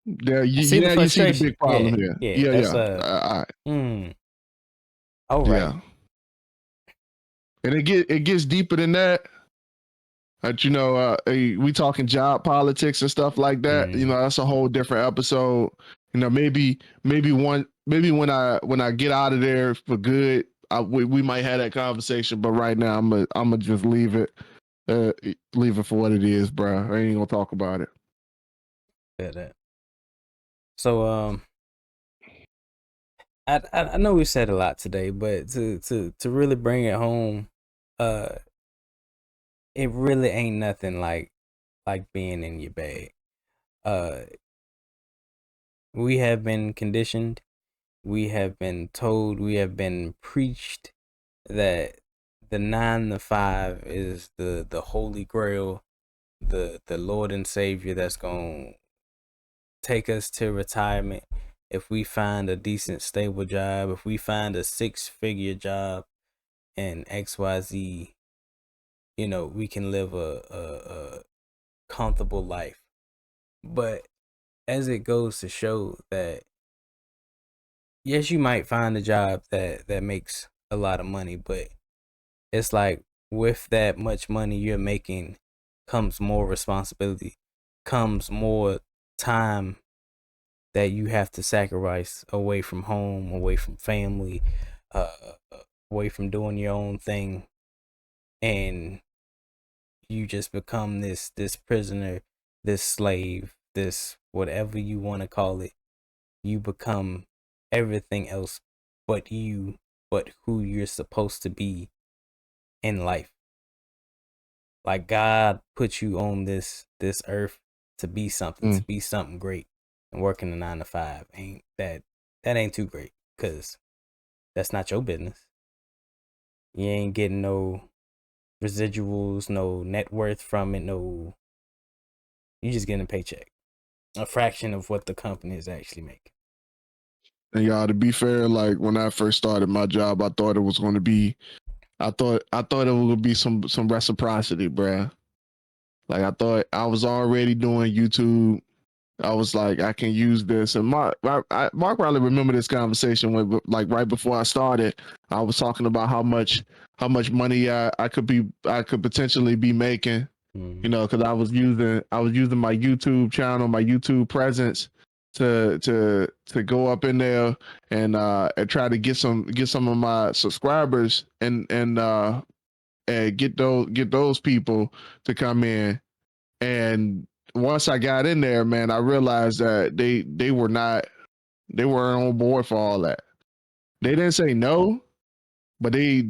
There, I see the you see the frustration. big problem here. Yeah. Yeah, That's yeah. All right. all right. Yeah, and it gets deeper than that. But we talking job politics and stuff like that. That's a whole different episode. Maybe when I get out of there for good, we might have that conversation. But right now, I'm gonna just leave it for what it is, bro. I ain't gonna talk about it. Yeah, that. So I know we said a lot today, but to really bring it home, it really ain't nothing like being in your bag. Uh, we have been conditioned, we have been told, we have been preached that the 9 to 5 is the holy grail, the Lord and Savior that's gonna take us to retirement. If we find a decent, stable job, if we find a 6-figure job and XYZ, we can live a comfortable life. But as it goes to show that, yes, you might find a job that makes a lot of money, but it's like with that much money you're making comes more responsibility, comes more time that you have to sacrifice away from home, away from family, uh, away from doing your own thing, and you just become this prisoner, this slave, this whatever you want to call it. You become everything else but you, but who you're supposed to be in life. Like God put you on this earth to be something great, and working a 9 to 5 ain't that ain't too great, because that's not your business. You ain't getting no residuals, no net worth from it, no. You just getting a paycheck, a fraction of what the company is actually making. And y'all, to be fair, like when I first started my job, I thought it was going to be, I thought it was going to be some reciprocity, bruh. Like I thought I was already doing YouTube. I was like, I can use this. And Mark probably remember this conversation when, like, right before I started, I was talking about how much money I could potentially be making. Because I was using my YouTube channel, my YouTube presence to go up in there and try to get some of my subscribers and get those people to come in. And once I got in there, man, I realized that they weren't on board for all that. They didn't say no, but they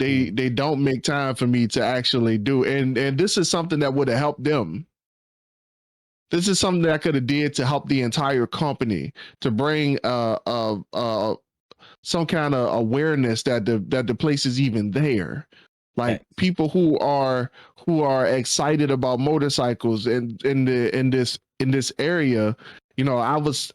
don't make time for me to actually do. And this is something that would have helped them. This is something that I could have did to help the entire company, to bring some kind of awareness that the place is even there. Like people who are excited about motorcycles and in this area. I was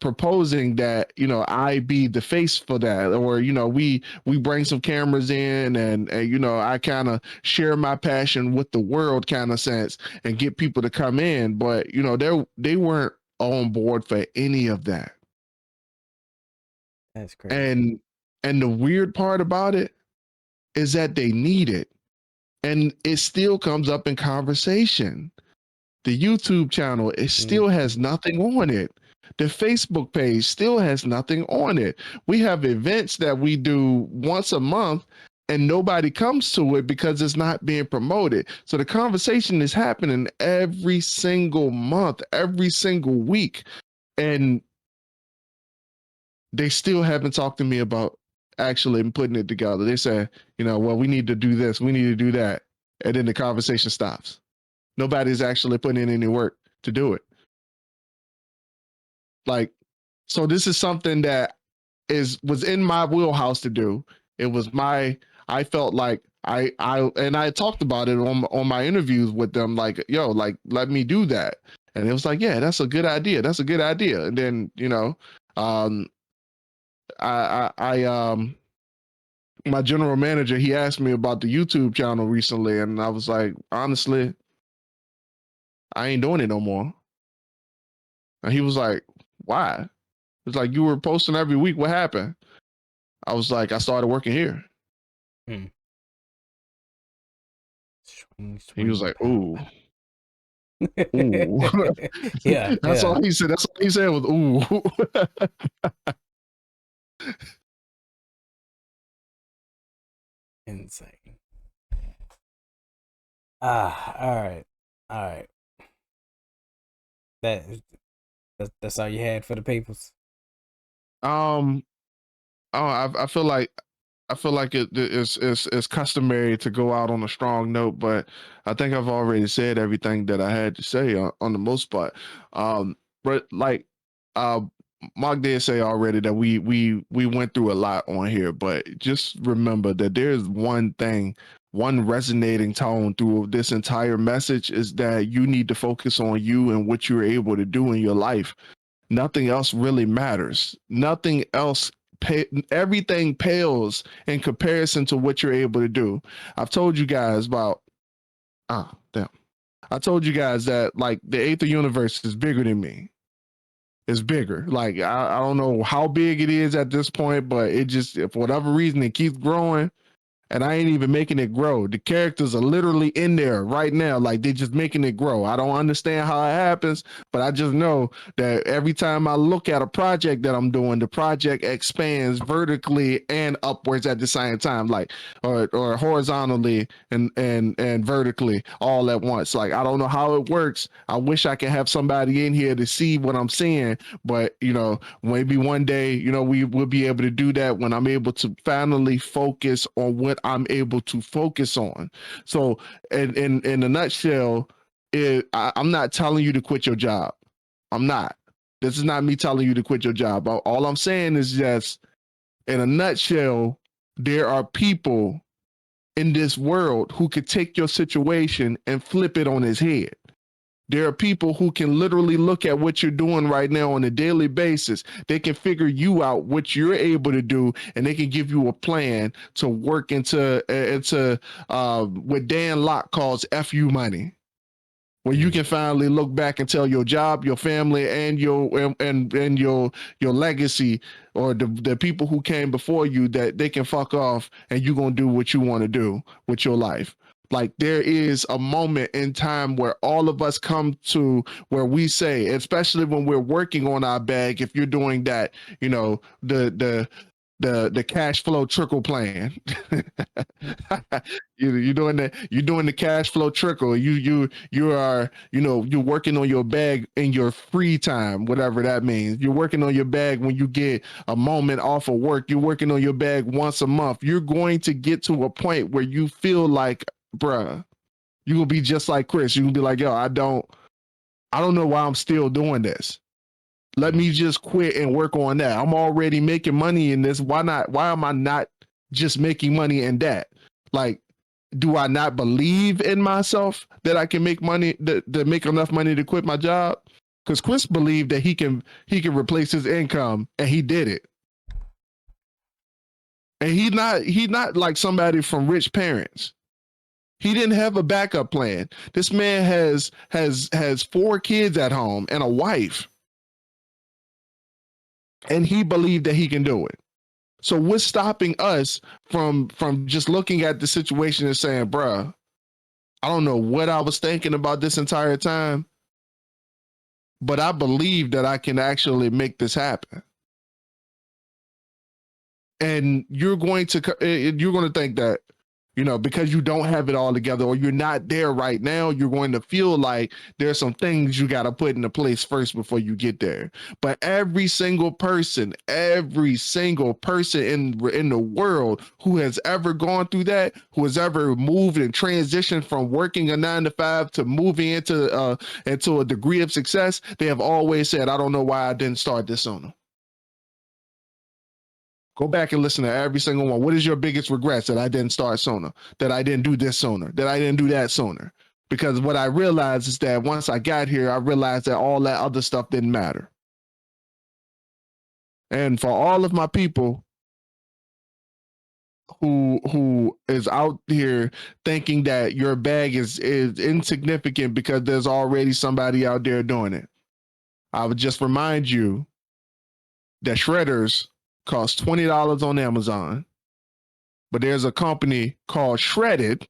proposing that I be the face for that, or we bring some cameras in and I kind of share my passion with the world, kind of sense, and get people to come in. But they weren't on board for any of that. That's crazy. And the weird part about it is that they need it. And it still comes up in conversation. The YouTube channel, it still has nothing on it. The Facebook page still has nothing on it. We have events that we do once a month and nobody comes to it because it's not being promoted. So the conversation is happening every single month, every single week. And they still haven't talked to me about actually putting it together. They say, well, we need to do this, we need to do that. And then the conversation stops. Nobody's actually putting in any work to do it. Like, so this is something that was in my wheelhouse to do. It was I felt like I talked about it on my interviews with them, like, yo, like, let me do that. And it was like, yeah, that's a good idea. That's a good idea. And then, I my general manager, he asked me about the YouTube channel recently, and I was like, honestly, I ain't doing it no more. And he was like, why? It's like, you were posting every week. What happened? I was like, I started working here. Swing, He was like, pow, ooh, pow. ooh. Yeah, That's all he said. That's all he said was ooh. Insane. All right. That's all you had for the papers. Oh, I feel like it's customary to go out on a strong note, but I think I've already said everything that I had to say on the most part. But like uh, Mark did say already that we went through a lot on here, but just remember that there's one thing, one resonating tone through this entire message is that you need to focus on you and what you're able to do in your life. Nothing else really matters. Nothing else everything pales in comparison to what you're able to do. I've told you guys about damn. I told you guys that like the eighth universe is bigger than me. It's bigger. Like I don't know how big it is at this point, but it just for whatever reason it keeps growing and I ain't even making it grow. The characters are literally in there right now, like they're just making it grow. I don't understand how it happens, but I just know that every time I look at a project that I'm doing, the project expands vertically and upwards at the same time, like or horizontally and vertically all at once. Like I don't know how it works. I wish I could have somebody in here to see what I'm seeing, but you know, maybe one day, you know, we will be able to do that when I'm able to finally focus on what I'm able to focus on. So, in a nutshell, I'm not telling you to quit your job. I'm not. This is not me telling you to quit your job. All I'm saying is just, in a nutshell, there are people in this world who could take your situation and flip it on his head. There are people who can literally look at what you're doing right now on a daily basis. They can figure you out what you're able to do, and they can give you a plan to work into what Dan Locke calls "fu money," where you can finally look back and tell your job, your family, and your legacy, or the people who came before you, that they can fuck off, and you're gonna do what you want to do with your life. Like there is a moment in time where all of us come to where we say, especially when we're working on our bag, if you're doing that, you know, the cash flow trickle plan. You're doing the cash flow trickle. You are, you know, you're working on your bag in your free time, whatever that means. You're working on your bag when you get a moment off of work. You're working on your bag once a month. You're going to get to a point where you feel like, bruh, you will be just like Chris. You will be like, yo, I don't know why I'm still doing this. Let me just quit and work on that. I'm already making money in this. Why not? Why am I not just making money in that? Like, do I not believe in myself that I can make money, that make enough money to quit my job? Because Chris believed that he can replace his income, and he did it. And he's not like somebody from rich parents. He didn't have a backup plan. This man has 4 kids at home and a wife. And he believed that he can do it. So what's stopping us from just looking at the situation and saying, bruh, I don't know what I was thinking about this entire time, but I believe that I can actually make this happen. And you're going to think that, you know, because you don't have it all together or you're not there right now, you're going to feel like there's some things you got to put into place first before you get there. But every single person in the world who has ever gone through that, who has ever moved and transitioned from working a 9 to 5 to moving into a degree of success, they have always said, I don't know why I didn't start this sooner. Go back and listen to every single one. What is your biggest regrets? That I didn't start sooner, that I didn't do this sooner, that I didn't do that sooner. Because what I realized is that once I got here, I realized that all that other stuff didn't matter. And for all of my people who is out here thinking that your bag is insignificant because there's already somebody out there doing it. I would just remind you that shredders cost $20 on Amazon, but there's a company called Shredded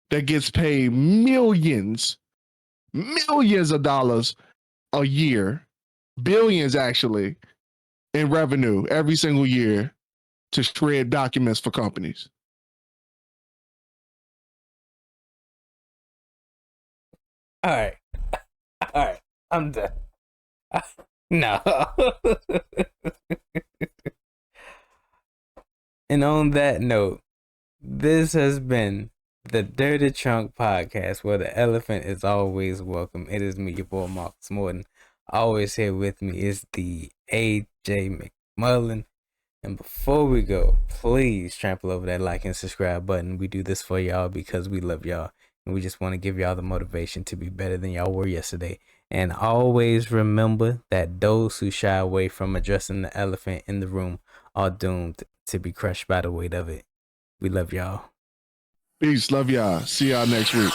that gets paid millions of dollars a year, billions actually, in revenue every single year to shred documents for companies. All right, I'm done. No. And on that note, this has been the Dirty Trunk Podcast, where the elephant is always welcome. It is me, your boy Marcus Morton. Always here with me is the AJ McMullen. And before we go, please trample over that like and subscribe button. We do this for y'all because we love y'all. And we just want to give y'all the motivation to be better than y'all were yesterday. And always remember that those who shy away from addressing the elephant in the room are doomed to be crushed by the weight of it. We love y'all. Peace. Love y'all. See y'all next week.